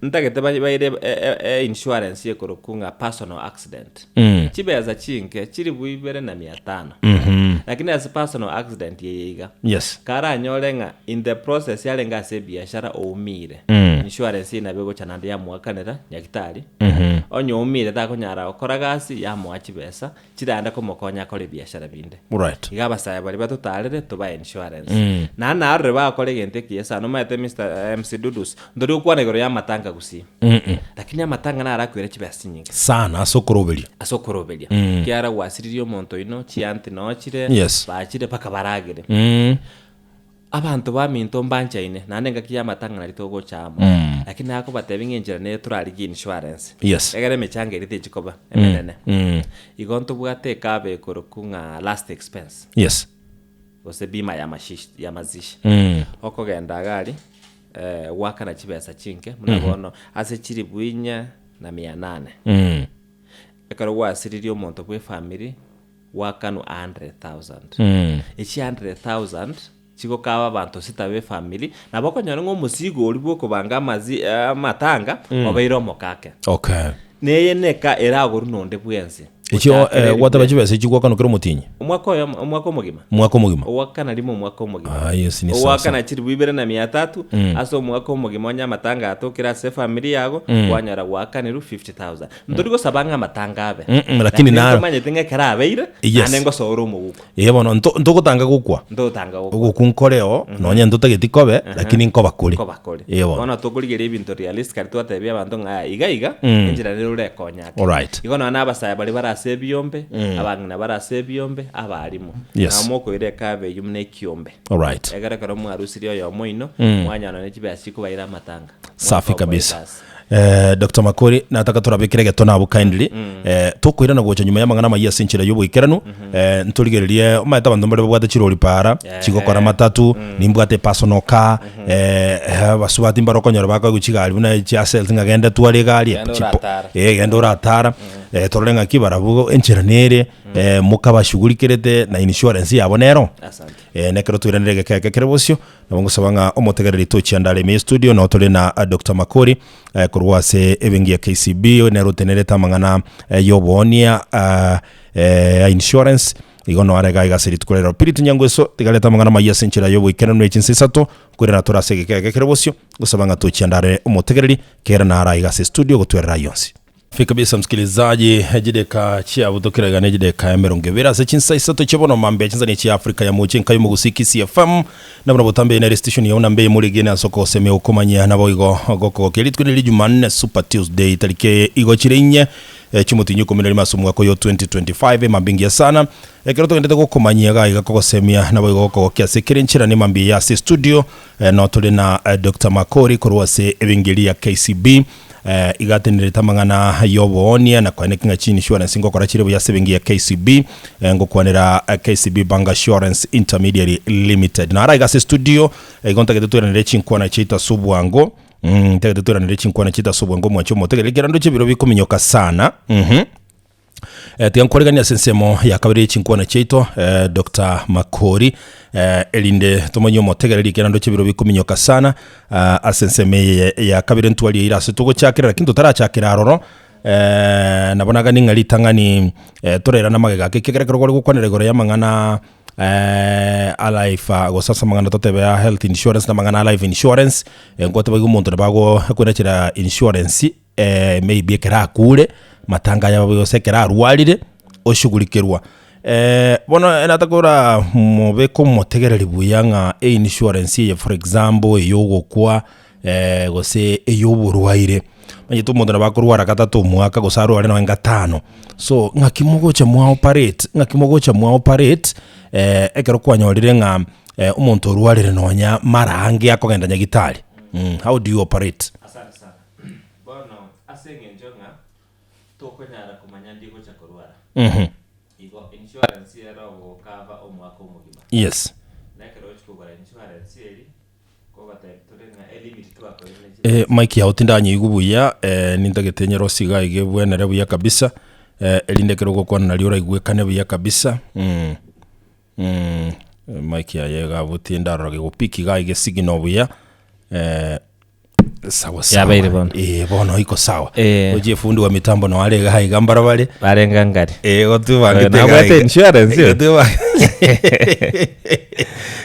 ntagete bayire insurance ye korokunga personal accident chibeza chinke chiri buibere na 500 lakini as personal accident yeiga yes kara nyolenga in the process yalenga se biashara oumire insurance ina bego chanande ya mwakanera nyagitari onyo umire takonyara okora gasi ya mwachibesa chiranda komokonya kore biashara binde right igaba saya bali batutalere tuba insurance na arre ba kore gente kiesa no mate Mr MC Dudus ndori ukwane goro ya matanga gusi lakini ya matanga na arakwere chibesa nyingi sana asokorobelia kiara wasiririo monto ino chianti no chire bachire paka baragire abantu baminto mbanchaine nanenga kiya matanga na ritogo chamo lakini ako batebinge njira ne turarigi insurance egere mechange rite chikoba emenene igonto bwate kabe korokunga last expense ose bima ya mazishi oko genda gari waka na chibesa chinke munabono ase chiri buinya na 800 ekaro wasiririo monto bwe family wakanu 100,000 ichi 100,000 chiko kawa bantu sitabe family na bakonyana ngo musigo olibwo kubanga matanga obairo mokake neye neka eragoru nonde bwense icho wataba chibese chigwa kano kero mutinyi mwako mugima wakana limo mwako mugima yes ni sasa wakana chiri bibere na 300 aso mwako mugima nya matanga atokira se family yago wanyara wakana ru 50,000 ndorigo sabanga matanga abe lakini na manye tenga karabeire anengo soro muguko yebo ntogotanga gukwa gukunkoreo nonya ndotagitikobe lakini nkobakuri yebo ona tokurigere ibintu realist kartu atebya abantu nga iga injira rero rekonya igona nabasaya bali barase byombe abangina barase byombe abarimu namoko ire kabe yumne kiombe egara karo mwarusiri yo moino mwanyana ne kibasi kubaira matanga safi kabisa Dr. Makori nataka turabikire geto nabo kindly tukwira na gocha nyuma y'amangana mayiya sinchira y'ubwikiranu nturigererie omata bantu mbere bwate chirori para chigokora matatu nimbwate personal car basubati mbarokonyora bakaguchigali buna cha sales ngagenda twale gali genda uratara torenga kibarabugo enchiranere mukabashugurikirete na insurance yabo nero nekero tuiranire gekeke kerebosyo nabongo sabanga omotegereri tochiandale me studio no tole na Dr. Makori kurwase ebengia KCB nero tenereta mangana yobonia insurance igono arega igasiri tukorera piritu nyangweso tigaleta mangana mayiya sinchira yobo ikenano echinsisato kurera turasege gekeke kerebosyo gusabanga tochiandare omotegereri kera na ara igase studio gutwerera yonsi fika bisa msikilizaji jideka chia butokiraga nejideka ya merongevera se chinsa isato chebono mambe chinza ni chia Afrika ya muchi nkayo mugusi KISII FM na bana botambe na station ya unambe muri gena soko seme ukomanya na boigo goko kelitwe ni Jumanne Super Tuesday talike igo chirinye chumutinyu komina limaso mwako yo 2025 mambingia sana kero to ndete gukomanya ga igako semia na boigo goko kya sekirinchira ni mambi ya studio no tole na Dr. Makori kurwase evingelia KCB igatenere tamangana yobonia na kwanekinga chini insurance ngokora chirebo ya sebengi ya KCB ngokwanera KCB Bank Assurance Intermediary Limited na ara igase studio igonta getutura nere chinkwana chita subwango tegetutura nere chinkwana chita subwango mwacho motegerekera ndo chibiro bikuminyoka sana tiankorigania sensemo ya kabiri chinkwana chito Dr. Makori elinde tomanyo motegereri kirando chibiro bikuminyoka sana asenseme ya kabiri ntwali ira setugo chakira kintu tarachakira aroro nabonaga ningali tangani torera na magega kekerekero gori gukwanere gore yamangana alive go sasa mangana totebe ya health insurance na mangana life insurance ngote bago muntu bago kwinachira insurance maybe kera kure matanga yabo yose kera rwalire oshugulikirwa bono enatakora mobeko motegereri buyanga insurance ye for example eyogokwa gose eyoburwaire manyitu mundu nabakurwara gatatu mwaka gusarwara no gatano so ngakimogocha mwa operate ekero kwanyorire nga umuntu urwarire nonya marangi akogenda nyagitari. How do you operate? Asante sana. Bono asenge njonga tokonyara kumanya ndiko cha kurwara. Igo insurance yero go cover omwaka omugima. Yes. Nakero chikugora insurance yeri ko bataiturenga limit twako Mike ya utinda nyigubuya nindagetenyero siga igebwenere buya kabisa elindekero gokwana nalio raigwekane buya kabisa. Mike ya yega butinda roge gupiki ga igesigino buya sawa bono iko sawa oje fundi wa mitambo no wale ga igambara bale barenga ngari gotubangite insurance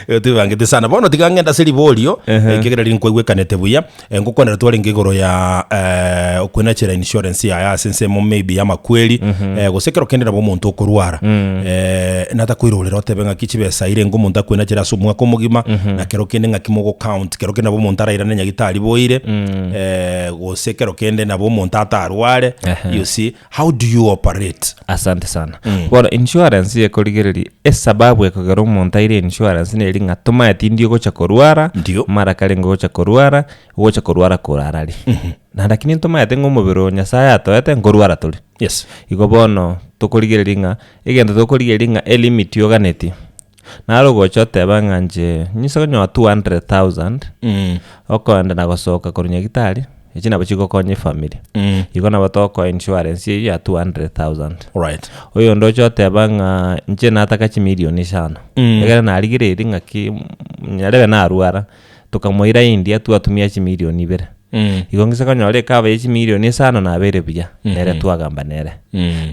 gotubangite sana bono tigangenda selibolio kigera linkwekanete buya ngukona twale ngigoro ya okwinachira insurance ya sense mo maybe ya makweli gosekero kendera bo muntu okurwara natakwirorera otebenga kichibesa ire ngumuntu akwinachira sumwa komugima na kero kende ngakimogo count kero kende bo muntu arairana nyagitari boire gosekero kende na bo muntu atarware. You see, how do you operate? Asante sana. Bono insurance ye koligereri esababu ekogero muntu aire insurance ne linga toma yatindio gocha korwara mara kalengo gocha korwara korarari na lakini ntoma yatengo mubiro nyasaye atoete ngorwara tuli. Yes. Igo bono tokoligereringa egenda tokoligereringa elimit yoganeti naro gocha tebanga nje nyisago nyo 200,000 okonda na gosoka korunya gitari echina bachiko konye family igo na batoko insurance ya 200,000. Right. Oyo ndocho tebanga nje nataka chi milioni 5 egera na aligireri ngaki nyarebe na arwara tukamoira India tuatumia chi milioni 2 igo ngisaka nyore kaba chi milioni 5 na bere bya nere twagamba nere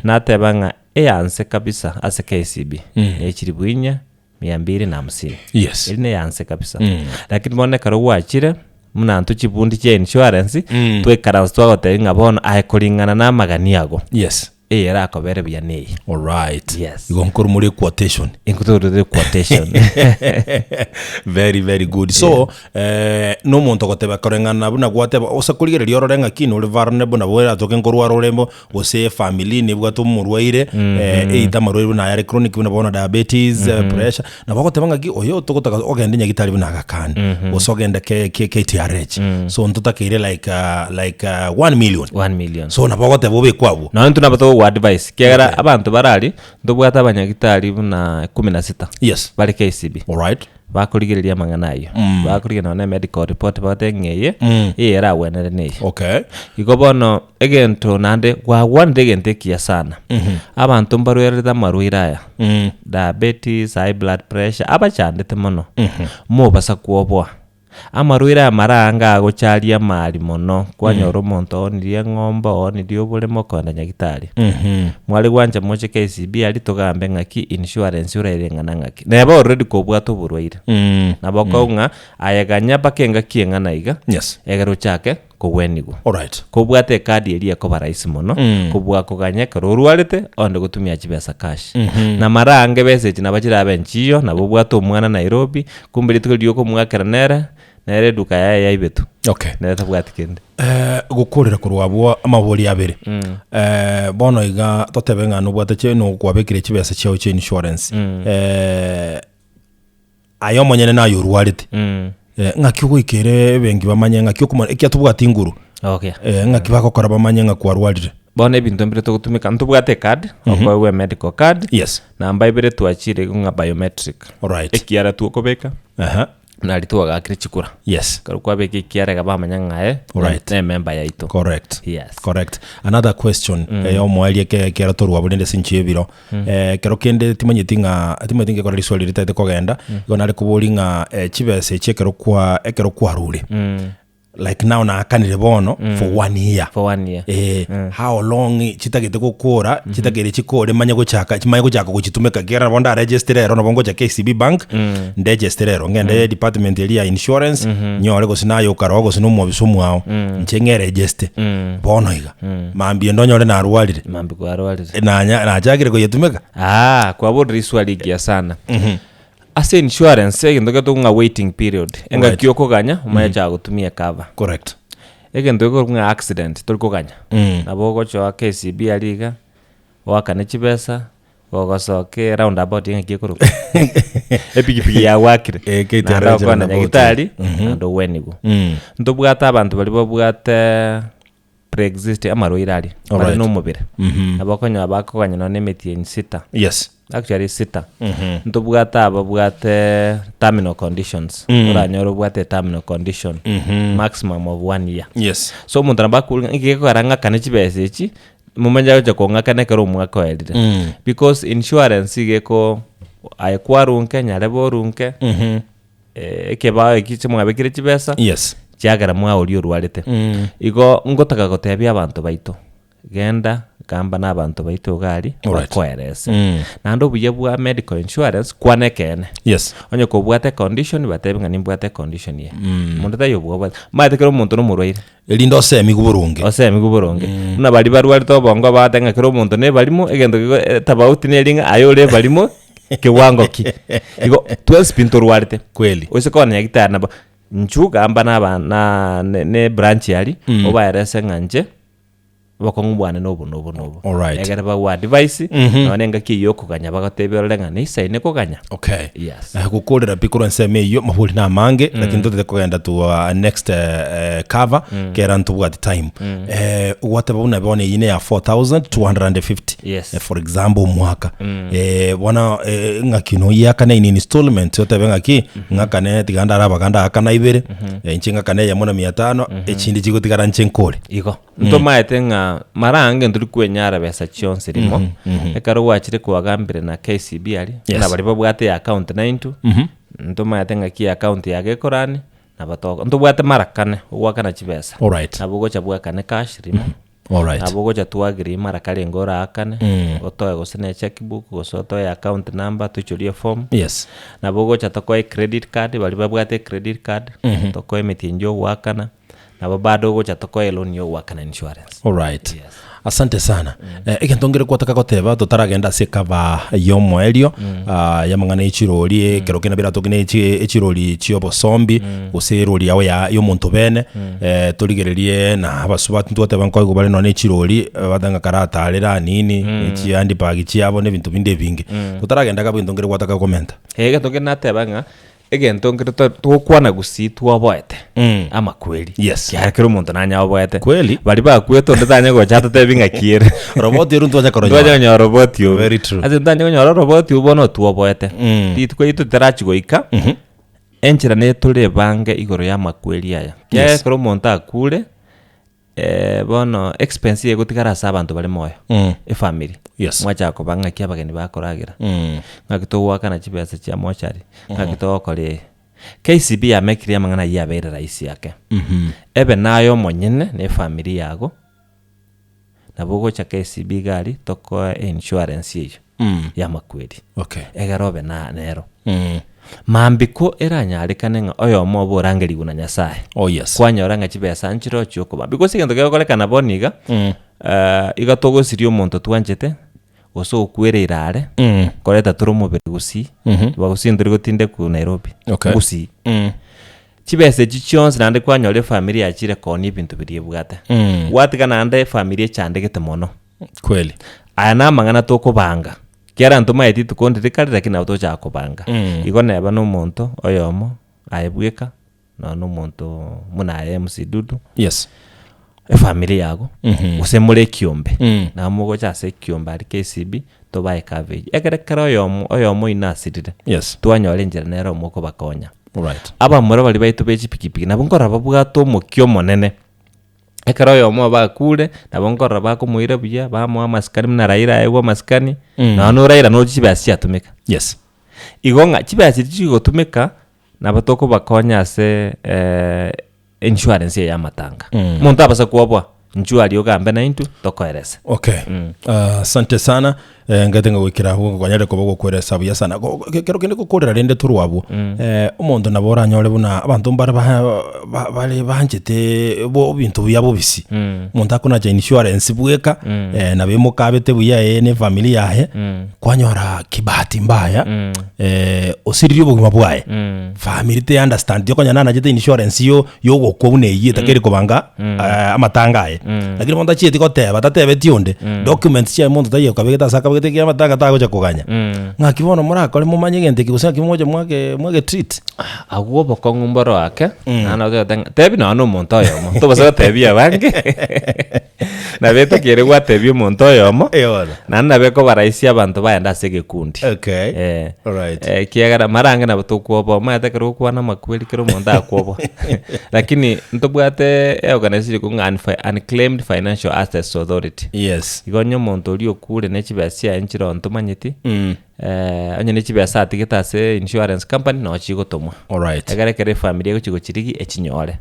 na tebanga eyanse kabisa ase KISII echiri bwinya 250. Yes. Iline yanse kabisa lakini mone karo wachire muna ntu chibundi cha insurance twekaranse twagotenga bono aekolingana na magani yago. Yes. Era akobere bya nei. All right. Yes. Igo nkuru muri quotation. Inkuturu quotation. Very very good. So no muntu goteba korengana buna gwateba osakurigereria ororenga kino uri vulnerable na bwera toke nkorwa rorembo gose family ni bwato murwaire eita marwaire na yare chronic buna bona diabetes pressure na bagotebanga ki oyo togotaka ogende nyagitari buna gakani osogenda KTRH so ntutakire like 1 million so na bagoteba obe kwabo na ntu nabato advice kera abantu barali ndobwata abanyagitari buna 16. Yes. Bari KISII. All right. Bakurigereria manganayo bakurigereria na medical report batengeye era wenere nei. Okay. Igo bono egento nande gwa wande gente kia sana abantu mbarwerera marwiraya diabetes, high blood pressure abachandete mono mo basa kuobwa amarwira maranga agocharia mari mono kwanyoro monto onirie ng'ombe onirie obulemo konda nyagitari mwali gwanja moche KISII ali togambe ngaki insurance urerengana ngaki neba already kobwato burwaire nabokonga ayaganya bakenga kiengana iga. Yes. Egero chake kogwenigo. All right. Kobwate kadi elia ko baraisi mono kobwa koganya karorwarete onde gutumia chibesa cash na marange bese china bachira benchiyo na bobwato omwana Nairobi kumbiri tukolio ko mwakera nere duka ya ibetu. Okay. Nere tabwati kende gukurira kurwabwo amabori abere bono iga totebenga no bwate che no kwabekire chibesa chao che insurance ayo monyene na yorwarite ngakyo ikere bengi bamanye ngakyo kuma ekyatubwati nguru. Okay. Ngaki bakokora bamanye ngakwarwarire bono ebintu mbere togutumika ntubwate card okwe medical card. Yes. Namba ibere twachire nga biometric. All right. Ekiara tuokobeka na lituaga akirichikura. Yes. Karukwa beki kiara gabamanya ngae. Right. Ne member ya ito. Correct. Yes. Correct. Another question yo mwalie kera torwa bulende sinchebiro kero kende timanyitinga kwa liswali litete kogenda yona le kubulinga chibese chekero kwa rule like now na akanire bono for 1 year how long chitagete gukura chitagere chikore manya guchaka guchitumika gera bonda register ero no bongo cha KCB bank register ero ngende department ya insurance nyore go sinayo karogo sino mu bisumu ao nchenge register bono iga mambi ndonyore na arwalire mambi kwa arwalire na chagire go yetumika kwa bodri swali kia sana as insurance egento tunga waiting period enga kioko ganya umaja gutumia cover correct egento kunga accident tulikoganya nabo gocho KCB aliga wakane chibesa gogosoke round about enga kioko epigipigi ya wakire na kwa na gitari ndo wenigo ndobwata abantu bali babwate pre-existing amaroirari bali no mubire abakonya bakoganya no nemeti en sita yes actually sita ndobwata babwate terminal conditions uranyoro bwate terminal condition maximum of 1 year yes so muntu nabakuru ngiko garanga kane chibese echi mumenya cyo konga kane kero mwaka welire because insurance igeko aikwarunke nyarebo ekeba ekiche mwabekire chibesa yes cyagara mwa olio rwarete igo ngotaka gotebya abantu baito genda kamba n'abantu baito gari bakoerese nando buye bwa medical insurance kwanekene yes onye ko bwate condition batebenga nimbwate condition ye mundu tayo bwa matekero muntu no murwaire elindo semi guburunge una bali barwari to bongo batenga kero muntu ne balimo egendo tabauti ne linga ayole balimo kiwango ki igo 12 pinto rwarite kweli usikona yakitana nabo nchuga amba na ne branch yali oba yarese nganje bakongubwane nobo alright egera ba wa device nonenga kiyoko kanya bagateberera ne isaine ko kanya okay yes kukolera pikoro nseme yo mahuli na mange lakini tote kugenda to next cover kera ntu at time whatever una bone ine ya 4250 yes for example mwaka wana ngakino yakana in installment yote ngaki ngakane tiganda araba kanda akana ibere inchinga kane ya mona 500 echindi chiko tigara nchenkole iko ntomaetenga marange nduri kwenyara besa chionse rimo ekaro wachire kuwagambire na KCB ali na bali babwate account 92 ntomaetenga ki account yake korani na batoko ntobwate marakane uwakana chibesa alright nabugo chabwakane cash rimo alright nabugo chatwagiri marakale ngora akane otoe gosene checkbook gosotoe account number tuchulie form yes nabugo chatoko credit card bali babwate credit card toko emetinjo wakana na bado gocha toko loan yo wakana insurance alright yes. Asante sana ekentongere kwataka goteba tutaragenda sekava yo mwelio yamangana ichiroli kerokena bira tokine ichiroli chiobo sombi usiroli yawe ya yo muntu bene tuligererie na abasubati ntwateba nko igobale no ichiroli badanga karata alera nini ichiandi pagi chiabo ne bintu binde bingi tutaragenda ka bintongere kwataka komenta getongere natebanga egentongere tukwana gusitwa boete ama kweli yes yakero muntu nanya boete kweli bali ba kweto ndanya go chata tebinga kiere robot yeru ntwaja koronya ndwaja nya robot yo very true ase ndanya nya robot yo bono tuwa boete titko itu terachi goika enchira ne tole bange igoro ya makweli aya yakero muntu akule bono expense yego tigara sabantu bali moyo family yes mwacha ko banga kia bageni bakoragira ngakito wakana chibesa cha mochari ngakito kole KCB ya mekiri ya mangana ya bere raisi yake ebe nayo monyene ne family yago nabugo cha KCB gari toko insurance yeyo ya makweli okay egarobe na nero mambiko eranyarikane nga oyo mobo rangeri guna nyasaye oh yes kwanyoranga chibesa nchiro cyoko ba because igendo gyokolekana boniga igatogo sirio monto twanjete oso kwere irare koreta turo mubiri gusi bagusindiri gutinde ku Nairobi gusi chibese chichons nande kwanyore family yachire koni bintu biriye bwate watikana ande family chandegete mono kweli ayana mangana toko banga kiara ntoma eti tukondirikari lakini auto cha kubanga iko neba no monto oyomo aibweka no monto muna MC dudu yes family yago usemule kiombe na mugo cha se kiombe ari KCB to buy coverage ekerekera oyomo inasidire yes twanyore njira nero muko bakonya alright aba mura bali baito bechi pikipiki na bongora babwato mukyo monene ekero yomo bakure nabongora bakumuire buya bamwa amaskani na raira ewo maskani na no raira no chibasi atumika yes igonga chibasi chigotumika nabatoko bakonya se insurance ya matanga muntu abasa kuobwa nchuari ugambe na intu tokoeresa. Okay. Asante sana. Ngatenga gwikira huko kwanyare kubogo kweresa buya sana. Kero kende kukorera rende turwabo. Umuntu nabora nyore buna abantu mbara bale banjete bo bintu byabo bisi. Muntu akona ja insurance bweka na bemo kabete buya ne family yahe kwanyora kibati mbaya osiriri buguma bwaye. Family te understand yokonya nana jete insurance yo goko une yita keri kubanga amatangaye. Lakini muntu achiti koteba tatebe tionde documents cha muntu tayo kabegeta saka tekia matanga tago cha kuganya ngakibono murako le mumanye gente kigusa kimoja mwage treat aguo bokongo mboro wake ana gatanga tebi no muntu yomo to basa tebi abange na beta kire gwa tebi muntu yomo na na beko baraisia abantu bayanda segekundi. Okay. All right. Kiagara marange na butukuobo mata kero kwa na makweli kero muntu akuobo lakini ntobwate organization ku unclaimed financial assets authority. Yes. Igonyo muntu uri okure ne kibasi enchiro ntumanyiti anya ne kibasa atigitase insurance company no chigotomwa. All right. Agare kere family yako chigochirigi echinyore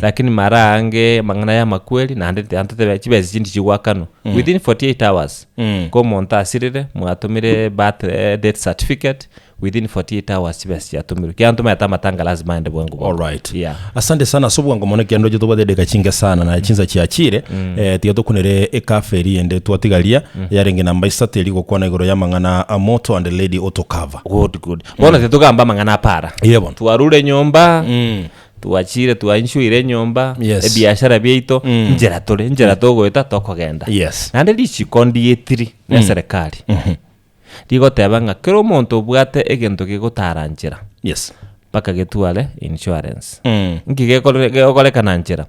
lakini marange mangana ya makweli na ndete antete kibasi chindi chiwakano within 48 hours ko monta asirire mwatumire birth death certificate within 48 hours kibasi yatumire kiantuma yatamatanga lazima ende bwangu. All right. Yeah. Asante sana sobu ngo moneke ndo joto bade deka sana na chinza chiachire tiyo kunere ekaferi ende twatigalia yarenge namba isateli gukwana igoro ya mangana moto and lady auto cover. Good. Bona tetugamba mangana para. Yebo. Tuarure nyomba tuachire tuainsuire nyomba ebiashara byeito njera togo eta tokogenda. Yes. Nande lichi kondi yetiri na serikali. Digo tebanga kero monto bwate egento gigutaranjira. Yes. Paka getwale insurance. Ngige kole kananjira.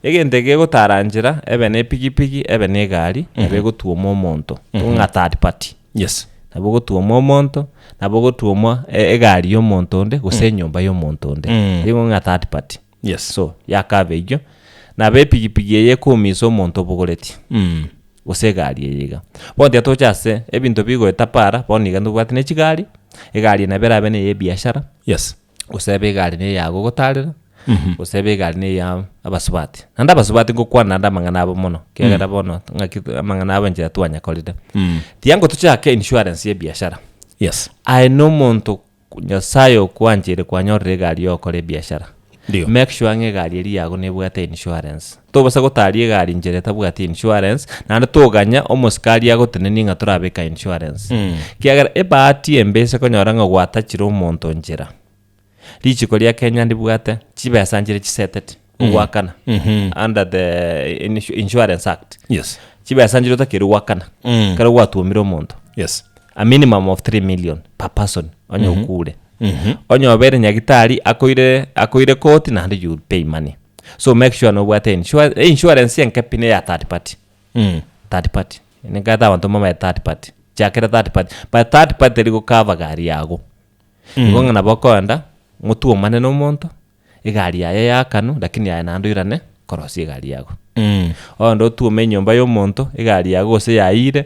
Egente gigutaranjira ebe ne pigi ebe ne gari ebe gotuomo monto. Nga third party. Yes. Nabogo tuomo monto nabogo tuomo egari yo monto nde gose nyomba yo monto nde. Digo nga third party. Yes. So yakabejo na be pigi ye kumiso monto bogoleti. Gose gari yega. Bonde atochase ebinto bigo etapara boni gandu bwatine chigari egari na bera bene ye biashara. Yes. Usebe gari ne yago gotarira usebe gari ne ya abasubati nanda abasubati ngokwana nanda mangana abo mono kegara bono ngakitu mangana abo nje atwanya kolide tiango tuchake insurance ye biashara. Yes. I know monto nyasayo kwanjire kwanyorre gari yokore biashara. Dio. Make sure nge gari eri yago ne bwate insurance to basa gotari gari njere tabwate insurance nanda toganya omuskari yago teneni ngaturabeka insurance kiagara ebati embese konyoranga gwata chiro monto njera lichiko lya Kenya ndibwate chibesa njire chisetet wakana under the Insurance Act. Yes. Chibesa njire takiri wakana kara watuomiro monto. Yes. A minimum of 3 million per person onyo ukure. Onyo obere nyagitari akoire court na you pay money. So make sure no bwate insurance yenkepine ya third party. Third party. Ningata wanto mama ya third party. Jakera third party. But third party liko cover gari yago. Ngonga na bokonda mutu omane no monto egari ya yakano lakini ya nandurane korosi egari yago ondo tu omenyomba yo monto egari yago se yaire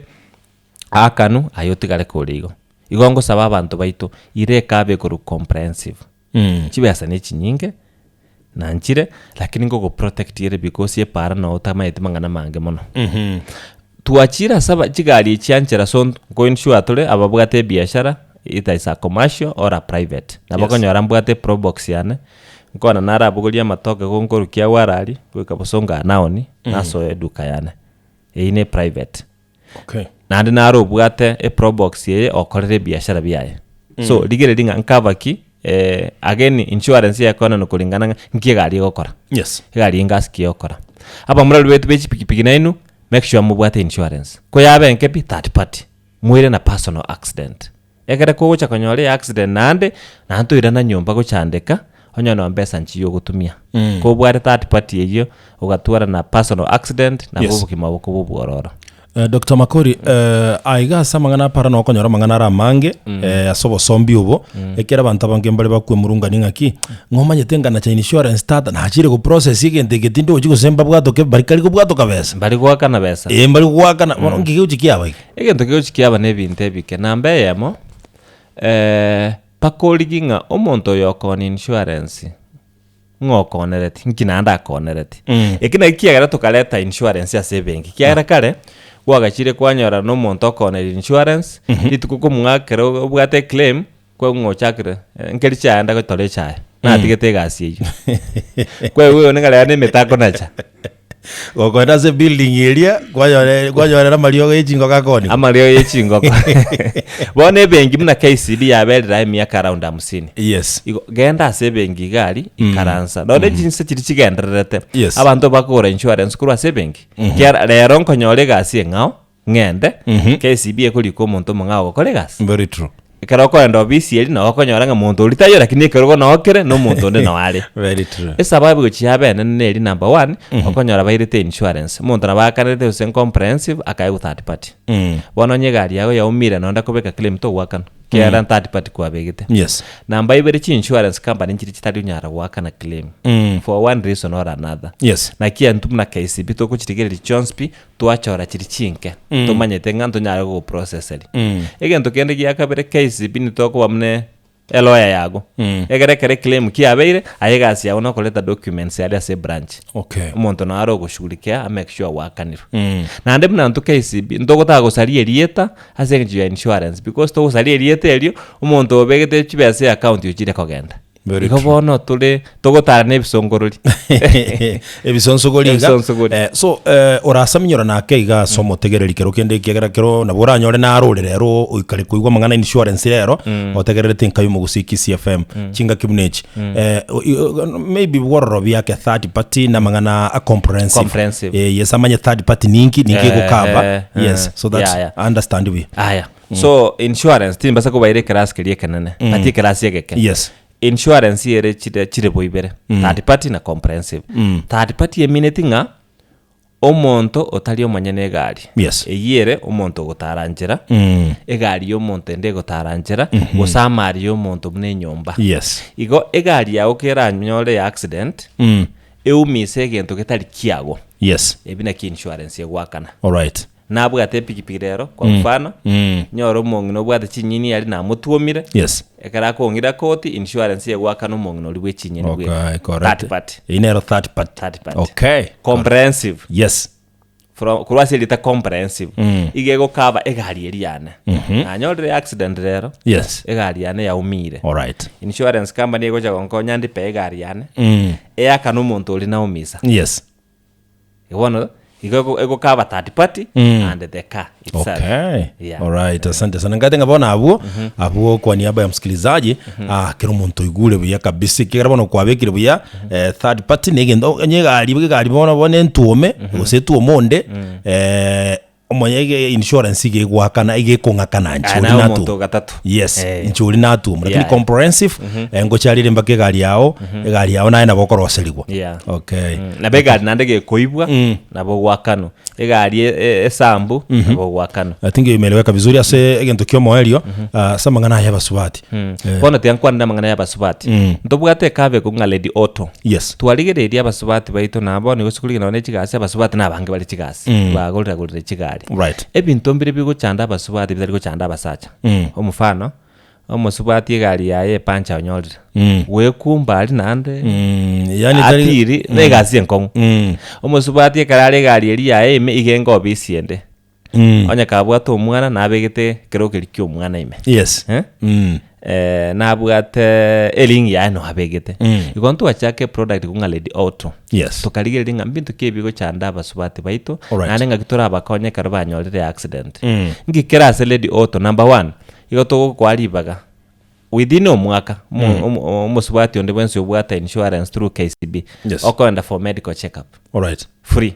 akano ayotigale korigo igongo saba abantu baito ire kabe kuru comprehensive chibesa ne chinyinge nanchire lakini ngo protect ire because ye para no tama etimangana mange mono tuachira saba chigari chianchera son go insure atole ababwate biashara either is a commercial or a private. Nabako nyora mbwate pro box yane. Nkona nara bugulia matoke gonkoru kia warari kweka posonga naoni naso eduka yane. Ine private. Okay. Nandi naro bwate pro box ye okorere biashara biaye. So ligere dinga nkava ki again insurance ya kona no kulingana nkie gari gokora. Yes. Gari ngaski yokora. Aba muralu wetu bechi pikipiki na inu make sure mubwate insurance. Kwa yabe nkepi third party. Muire na personal accident. Egere ko gocha konyore accident nande nantu irana nyomba gochandeka onyo no mbesa nchiyo gutumia ko bware third party eyo ugatwara na personal accident na bobo kimaboko bubwororo. Dr. Makori aiga samangana para no konyora mangana ra mange asobo sombi ubo ekera bantu bange mbale bakwe murungani ngaki ngomanye tengana cha insurance start na achire ku process igente getindo uji kusemba bwato ke barikali ku bwato kabesa bali gwakana besa mbali gwakana ngiki ujikiaba egento ke ujikiaba ne binte bike nambe yemo pakoliginga omonto yoko ni insurance ngokonereti nkinanda konereti ekina kiagera tukaleta insurance ya saving kiagera kare gwagachire kwanyora no muntu okonera insurance itukuko mwakere ubwate claim kwa ngochakire nkeri chaanda gotore chae na tigete gasi eyo kwa wewe ngale ne metako nacha gokwenda se building area kwanyora mario yechingo gakoni amario yechingo bone bengi mna KISII yabelira miaka around 50 yes genda se bengi gari ikaransa no de jinse chiri chigenderete abantu bakora insurance kurwa se bengi kera rero nkonyore gasi ngao ngende KISII ekuliko muntu mungao gokore gasi very true kero kwenda obisi eri no okonyora nga muntu uritayo lakini kero no okere no muntu ndi no wale very true esababu chiabe neri number 1 okonyora bairite insurance muntu na bakanete usen comprehensive akaye third party bono nyegari yago yaumire no ndakobeka claim to wakana kera third party kwa begete yes namba ibere chi insurance company nchiri chitari nyara wakana claim for one reason or another yes na kia ntumna KISII to kuchitigere chonspi twachora chiri chinke tumanyete nganto nyara go process eri egento kende kia kabere KISII ni toko wamne eloya yago egere kere claim kiabeire ayegasi yawo no koleta documents ya se branch okay umuntu no aro gushugulikia make sure wakaniro na ndem na ntu KISII ntoko ta gusari erieta asengi ya insurance because to gusari erieta erio umuntu obegete chibese account yujire kogenda ikobono tule togotara nebisongorori ebisonsogori so orasaminyora na keiga somo tegereri kero kende kigera kero na boranyore na arore rero uikare kuigwa mangana insurance rero otegerere tinka yumu gusiki CFM chinga kibunechi maybe wororo byake third party na mangana a comprehensive yes amanya third party ninki go cover yes so that's understand we so insurance timba sako baire class kelie kenene ati class yegeke yes insurance yere chire boibere third party na comprehensive third party yemineti nga omonto otali omanyene gari yes eyere omonto gotaranjera egari yomonto ende gotaranjera gosamari yomonto mune nyomba yes igo egari yawo kera nyore ya accident eumise gento ketali kiago yes ebina ki insurance yegwakana all right nabwate pikipiki rero kwa mfano nyoro mongino bwate chinyini yali na mutuomire yes ekara kongira koti insurance yegwakana mongino liwe chinyini bwe okay correct third party inero third party okay comprehensive yes from kurwasi lita comprehensive igego cover egari eriane anyore accident rero yes egari yane yaumire all right insurance company ego jagonkonya ndi pe egari yane eyaka no muntu oli naumisa yes iwono ego cover third party and the car itself. Okay. Yeah. All right. Asante sana. Ngate ngabona abuo kwa niaba ya msikilizaji kero muntu igule buya kabisa kera bono kwa bekire buya third party negendo nyegari bona ntuome usetu omonde omonyege insurance ige gwakana ige kongakana nchuri natu yes nchuri natu lakini comprehensive ngo cyarire mbake gari yao naye nabo koroserigwa okay na begari nandege koibwa nabo gwakano egari esambu nabo gwakano I think imeleweka vizuri ase egento kyo moelio samangana ya basubati bona tyankwa ndamangana ya basubati ndobwate kave kungaledi auto yes twaligere iri abasubati baito nabo ni gusukulira none kigase abasubati nabange bali kigase bagolira kigari right ebintu mbire bigo chanda basubati bitari go chanda basacha omufano omusubati egari yaye pancha onyolira wekumba ali nande yani atiri negasi enkongu omusubati ekarare gari eri yaye igengo bisiende onya kabwato omwana nabegete kero kirikyo omwana ime yes nabwate elingi ya no abegete igontu achake product kungaledi auto yes tukaligere nga mbintu kebigo chanda abasubati baito nane nga kitora abakonye karbanyorire accident ngikera ledi auto number 1 igoto kwalibaga within omwaka omusubati onde bwensi obwata insurance through KISII okoenda for medical checkup all right free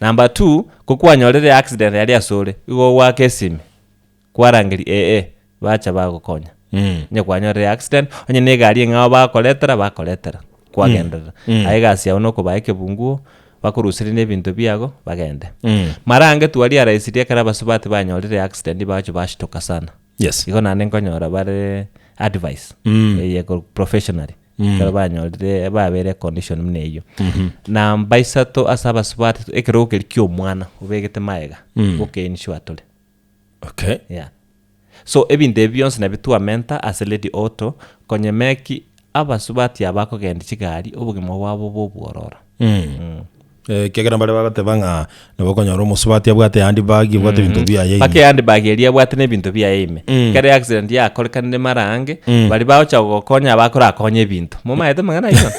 number 2 kukwanyorire accident yali asore igo wa KISII kwarangiri bacha bagokonya nya kwanyore accident onye negari ngao bakoletera kwagendera aigasi yawo noko baike bunguo bakurusire nebintu byago bagende marange twali araisirie kara basubati banyorire accident bacho bashitoka sana yes iko nane nkonyora bare advice yego professionally kara banyorire babere condition mneyo na mbaisato asaba subati ekero kirikyo mwana ubegete maega okay insure tole okay yeah so ebinde byonse na bitu amenta as lady auto konye meki abasubati abako genda chigari obugima bwabo bobworora kegera mbale bagatebanga nabokonyora omusubati abwate handbag bwate bintu bya yeye pake handbag elia bwate ne bintu bya yeme kare accident ya korekane marange bali bawo chagokonya abakora akonye bintu mumaete mangana ino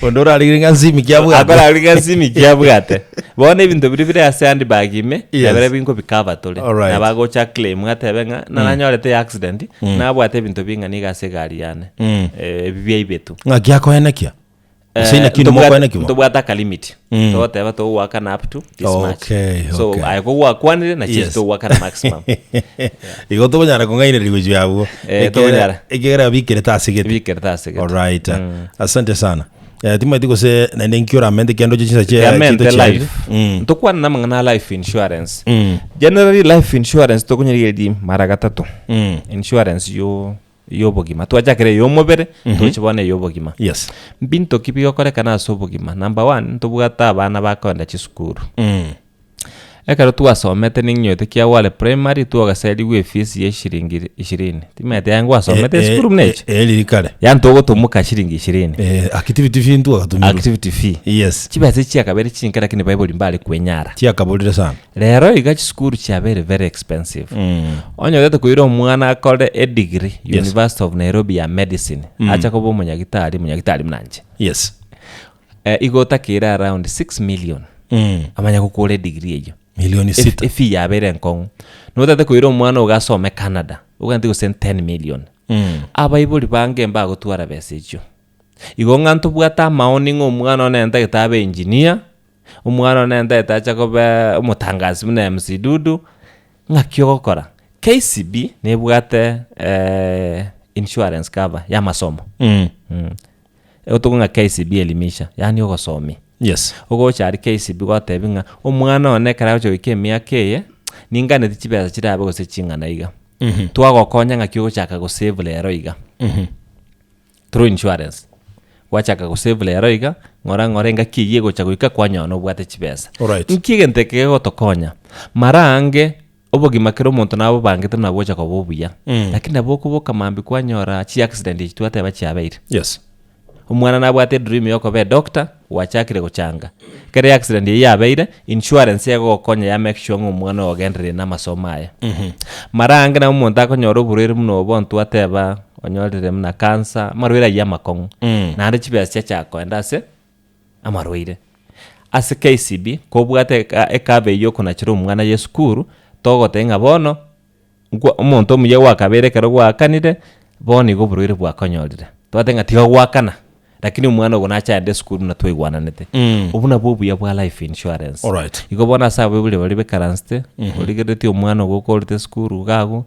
ondora alinga nzimi kyabwate akora alinga nzimi kyabwate bone bintu biri ase handbag ime yabere binko bikava tole nabagocha claim ngatebenga nananyorete accident nabwate bintu binga nigase gari yane bibya ibetu ngakyakoenekia Sina kino moko ene kibo. Tobwata ka limit. Toteba to work up to this much. So I go work one na chise to work na maximum. Igo to banyara ko ngaine rigo jabo. Egera bikere tasigete. Bikere tasigete. All right. Asante sana. Tima diko se na ndenkiora mente kendo chinsa che kinto life. To kwa na mangana life insurance. Generally life insurance to kunyiri di mara gatatu. Insurance yo bogima twajakire yo mobere tuchibone yo bogima yes binto kibigo kore kana so bogima number 1 tubugata abana bakonda chisukuru ekaro twasomete ninyote kia wale primary tuagaseli we fees ye shilingi 20 timete yangu asomete sukuru mneche lirikare yanto gotumuka shilingi 20 activity fee ntu agatumira activity fee yes chibaze chia kabere chinkara kini bible mbali kwenyara chia kabolire sana lero igachi sukuru chia very expensive onyote kuiro mwana akole a degree University of Nairobi ya medicine acha ko munyagitari mnanje yes igota kira around 6 million amanya kukole degree eyo milioni 6 ifi ya bere nkong notate kuiro mwana ugasome Canada uganti go send 10 million abayibuli bange mba gutwara besejo igonga ntubwata maoni ng'omwana onenda gitabe engineer umwana onenda etacha kobe umutangazi muna MC Dudu ngakyo gokora KISII nebwate insurance cover ya masomo otugunga KISII elimisha yani ogosomi yes ogo chari KISII gotebinga omwana one karacho cyo ikemia keye ningane tichibeza chirabe gose chingana iga twagokonya ngakyo chaka go save lero iga through insurance wachaka go save lero iga ngora ngakiye gocha goika kwanyono bwate chibeza nkige nteke gotokonya marange obogima kero muntu nabo bangete nabocha ko bobuya lakini abokuboka mambi kwanyora chi accident itwate bachiabeire yes umwana nabwate dream yoko be doctor wachakire gochanga kere accident yabeire insurance yego gokonya ya make sure umwana ogendere na masomaya marange na umuntu akonyora oburere muno bontu ateba onyorere mna cancer marwira ya makongo na ande chibesa chako endase amarwire ase KISII kobwate ekabe yoko na chiro umwana yesukuru togotenga bono umuntu muye wakabere kero gwakanire boni go burwire bwakonyorire twatenga tigo gwakana lakini umwana ugo nacha ende skuru na twigwananete ubuna bobu ya bwa life insurance alright igo bona sabe buli bali be karanste oligedeti umwana ugo kolite skuru gago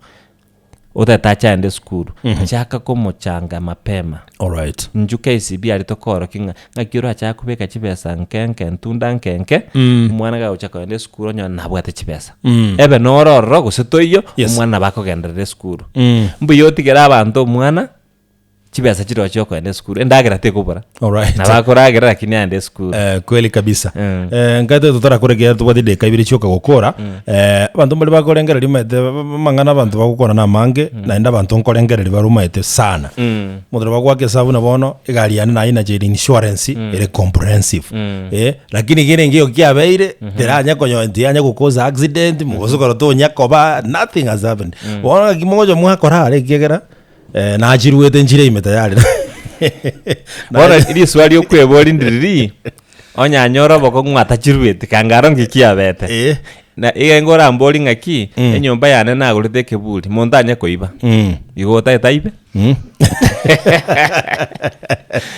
utatacha ende skuru chaka ko mochanga mapema alright nju KISII ali tokoro kinga ngakiro acha kubeka chibesa nkenke ntunda nkenke umwana ga uchaka ende skuru nyo nabwate chibesa ebe nororo gusetoyo umwana bako gendere skuru mbuyoti gera abantu umwana chibesa chiro choko ende skuru endagira tekobora alright na bakoragira lakini ende skuru kweli kabisa ngate tutara kuregera tubadide kabiri choka gukora abantu bali bakorengera limete mangana abantu bagukora na mange na enda abantu nkorengera libarumete sana mudro bagwake sabu na bono igari yana na ina je insurance ere comprehensive lakini gire ngio kiabeire teranya konyo ndianya gukoza accident mugosokoro to nyakoba nothing has happened bona kimojo mwakora ale kigera na ajiruwete njire imeta yale bona iri swali okwebori ndiri onyanyora boko ngwata jiruwete kangaro ngikiabete na ngora mboli ngaki enyomba yane na gurite kebuli montanya koiba igota etaibe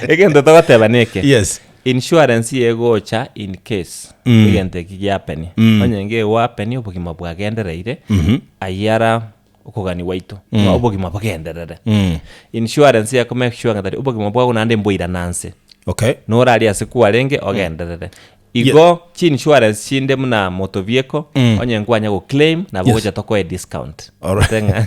egendo togoteba neke yes insurance yegocha in case igente kigiapeni onyenge wapeni obugima bwagendereire ayara ukogani waito obogima bagenderere insurance ya make sure that obogima bwago nande mboira nanse okay nora ali asikuwa renge ogenderere igo chi insurance chinde muna motor vehicle onye ngwanya go claim na boja toko discount tenga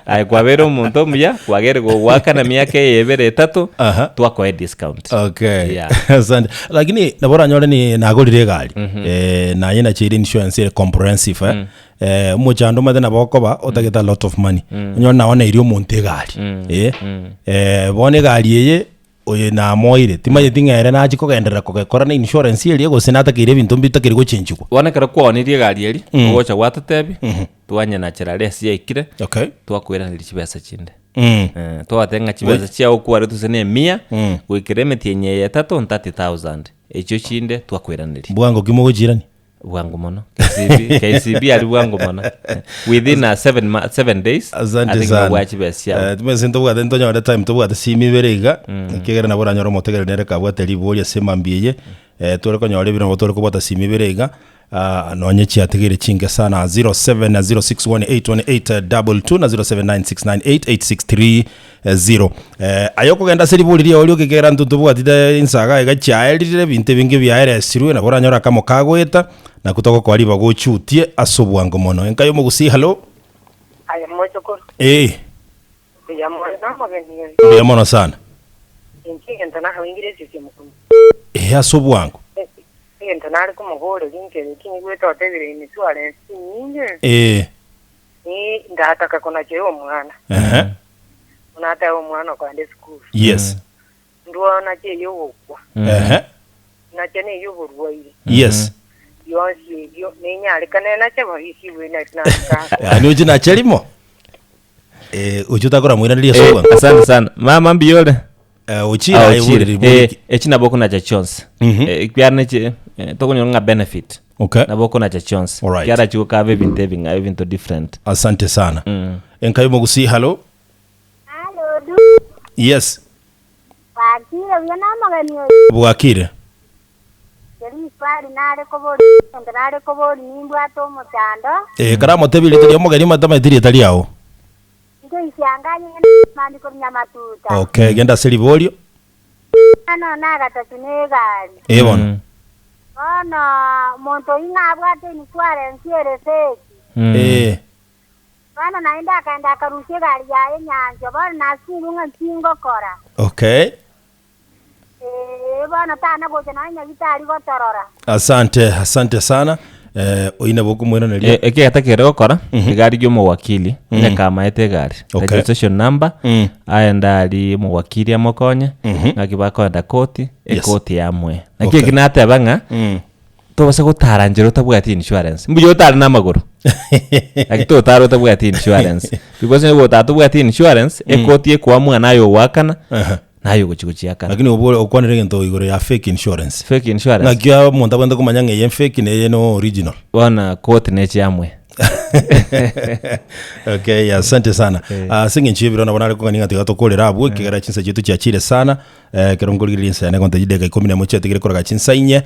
ai kwabero muntu muya kwagere go waka na miaka yebere 3 twako discount. Okay, asante. Lakini nabora nyore ni nagorire gari na yena chiri insurance comprehensive muchando madena bokoba otageta a lot of money nyona naona irio monte gari bone gari yeye oye na moire timaye tingere na aji kogendera kogekora na insurance yeri go senata kire bintu bitakiri go chinjuko wona kare ko onirie gari yeri gocha watatebi twanya na chirale sia ikire twakwira ndiri chibesa chinde twatenga chibesa chia okuare tusene 100 gwikiremeti yenye 330,000 echo chinde twakwira ndiri bwango kimo jirani bwangu mono KISII ali bwangu mono within 7 days azante sana tumesento bwa dento nyoda time to bwa simi berega kigera na bora nyoro motegere nere kabwa teli bolia sema mbiye tore ko nyore bino tore ko bota simi berega anonye chi ategere chinge sana 0706181822 na 0796988630 ayoko genda seri boliria olio kigera ntutu bwa tide insaga igachaelire binte bingi bya RSirwe na bora nyora kamo kagweta na kutoko kwa liba gochutie asobwango mono enkayo mugusi hello aya mochoko ya mono sana inchigenda na hawingire sisi mukuru asobwango ntanari kumugore linkere kinyi gweta otebire insurance nyingi ni ndataka kona cheo mwana unata omwana kwa ande school yes nduona che yobokwa na chene yoborwaire yes yonsi yo nenyale kanena chebo hisi wena tna ani ujina chelimo ujuta kora mwina ndiye soba asante sana mama mbiyole uchira ayuri echina boko na chachons kyarne che tokonyo nga benefit na boko na chachons kyara chuka have been having even to different. Asante sana enkayo mugusi hello yes Wakire uyana magani bwakire yari pari nare kobori ndarare kobori nimbwa to mutando kara motebile tiri mogani matama tiri tali yao ngo isianganye mandi ko nyamatuta okay genda selibolio ano naga tatunegari bon ono monto inabwate ni insurance yerefeki bana naenda kaenda karushie gari yae nyanja bana nasilunga nsingo kora okay bana tana goje nanya vitali gotorora asante sana oina boku mwena nali eke atakere gukora igari gyo muwakili ne kama ete gari registration number aenda ali muwakili amokonye ngakibako nda koti ekoti yamwe naki kinate banga to basa gutaranjero tabwati insurance mbuyo tari na maguru akito taro tabwati insurance because ngo tatubwati insurance ekoti ekwa mwana yo wakana nayo guchiguchiaka lakini obole okwanire ngento igoro ya fake insurance ngakya muntu abanda kumanya ngeye fake ne no original wana quote ne chamwe okay asante sana singe nchibiro na bonale ko ninga tigato kolera abu kigera chinsa chitu cha chile sana kirongolire insa ne konta jideka 11 tigire koraga chinsa inye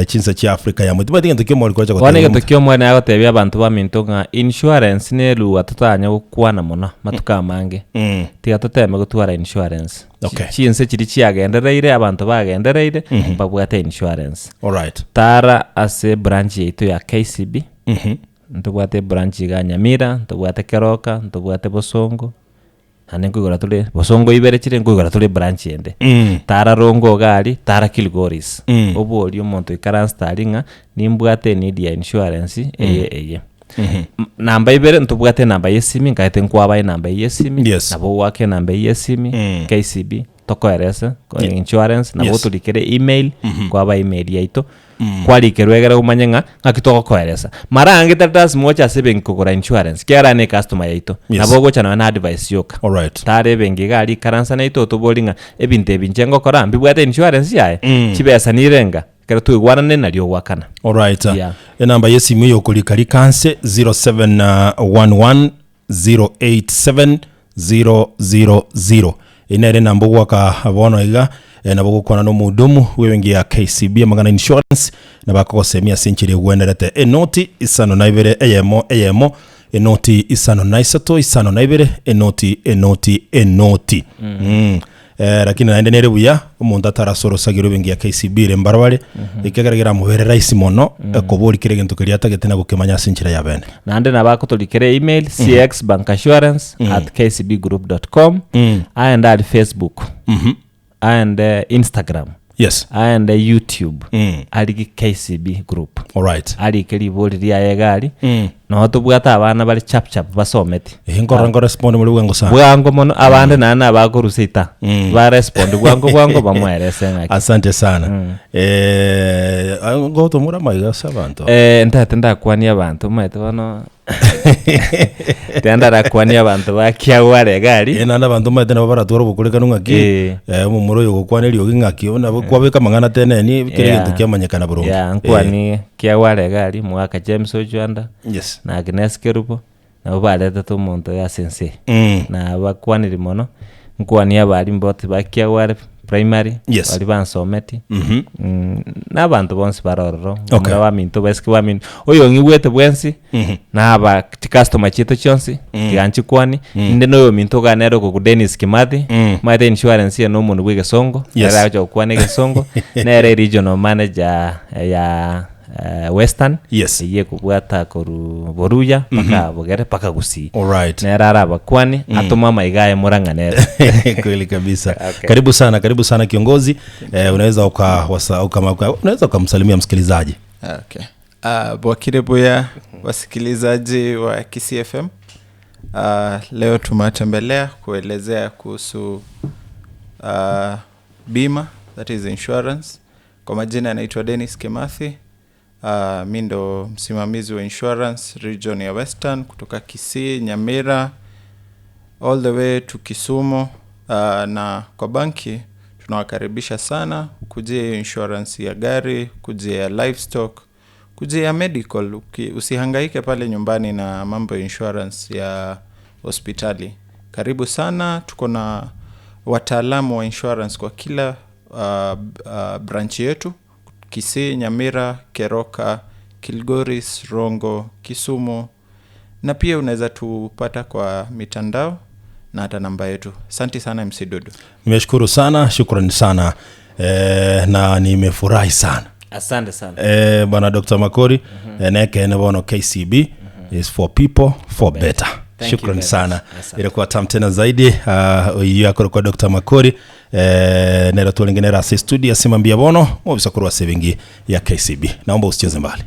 chinsa cha Africa ya mutima tinga tukyo moli kwacha wane ga tukyo mwana yago tebya abantu ba mintonga insurance ne lu atatanya gukwana muno matuka mange tigato teme gutwara insurance chinse chiri chiagendereire abantu bagendereire babwate insurance alright tara ase branch yetu ya KISII ntubwate branch ga Nyamira ntubwate Keroka ntubwate Bosongo ane ngugora tule Bosongo ibere chire ngugora tule branch yende tara Rongo gali tara Kilgoris obo oli omuntu ikaranstalinga nimbwate need ya insurance eye namba ibere ntubwate namba yesimi ngaite nkwaba namba yesimi nabo wake namba yesimi KISII tokoeresa ko insurance nabo tulikere email kwaba email yaito kwali kerwegera umanyenga ngakitoko koeresa marange tatas mocha seben kugura insurance kera ne customer yaito nabo gocha na advice yoka alright tare bengi gali karansa na ito to bolinga ebinte binjengo kora mbibwate insurance yae chibesa nirenga kero tu igwana nalyo wakana alright namba yesimu yo kulikali kanse 0711087000 inere namba gwaka abono iga nabo gukona no mudumu wewengi ya KISII amagana insurance nabakosemia century gwenerete enoti isano na ibere eyemo enoti isano na isato isano na ibere enoti lakini naende nere buya umuntu atarasoro sagiro bengi ya KCB rembarwale ikegeragira muhere raisi mono ekobori kire gintu kiri atagete na gukemanya sinchira ya bene nande nabakutulikire email cxbankassurance@kcbgroup.com and at Facebook and Instagram yes and YouTube ali KCB group all right ali keliboli ria yegali no tubwata abana bali chap basometi ngora respond muri bwango sana bwango mono abande nana bakurusita ba respond bwango bamwerese ngaki asante sana ngoto mura maiga sabanto ntatenda kwani abantu maite bano tenda rakwani abantu bakia wale gari nanda abantu maite na baratwara bukureka ngaki mumuro yo kwani ryo ngaki na kwabeka mangana tene ni kirintu kyamanyekana burungu nkwani kia wale gari mwaka James Ojwanda yes na Agnes Kerubo na baleta to muntu ya sense na bakwani limono nkwani abali mboti bakia wale primary yes bali bansometi n'abantu bonse barororo mura baminto beske bamin oyo ngiwete bwensi n'aba customer chito chonsi yanchi kwani inde no minto ganero ko Dennis Kimathi maite insurance no muntu bwige songo era cyo kwani ge songo nere regional manager ya Western yes iye kubwata koru boruya paka bogere paka gusi all right nera araba kwani atuma maigaye muranganera kweli kabisa okay. Karibu sana kiongozi unaweza unaweza kumsalimia msikilizaji okay bwakire boya wasikilizaji wa KISII FM leo tumetembelea kuelezea kuhusu bima that is insurance kwa majina anaitwa Dennis Kimathi mimi ndo msimamizi wa insurance region ya Western kutoka KISII Nyamira all the way to Kisumu na kwa banki tunawakaribisha sana kujia insurance ya gari, kujia livestock, kujia medical. Usihangaike pale nyumbani na mambo ya insurance ya hospitali. Karibu sana, tuko na wataalamu wa insurance kwa kila branch yetu. KISII, Nyamira, Keroka, Kilgoris, Rongo, Kisumu. Na pia unaweza tupata kwa mitandao na hata namba yetu. Asante sana MC Dudu. Nimeshukuru sana, shukrani sana. Na nimefurahi sana. Asante sana. Bwana Dr. Makori, neke bono KCB is for people for better. Shukrani sana. Ilikuwa tamu tena zaidi yako kwa Dr. Makori. Nero tulingenera studio simambia bono, mobisa kurwa sevingi ya KCB. Naomba usicheze mbali.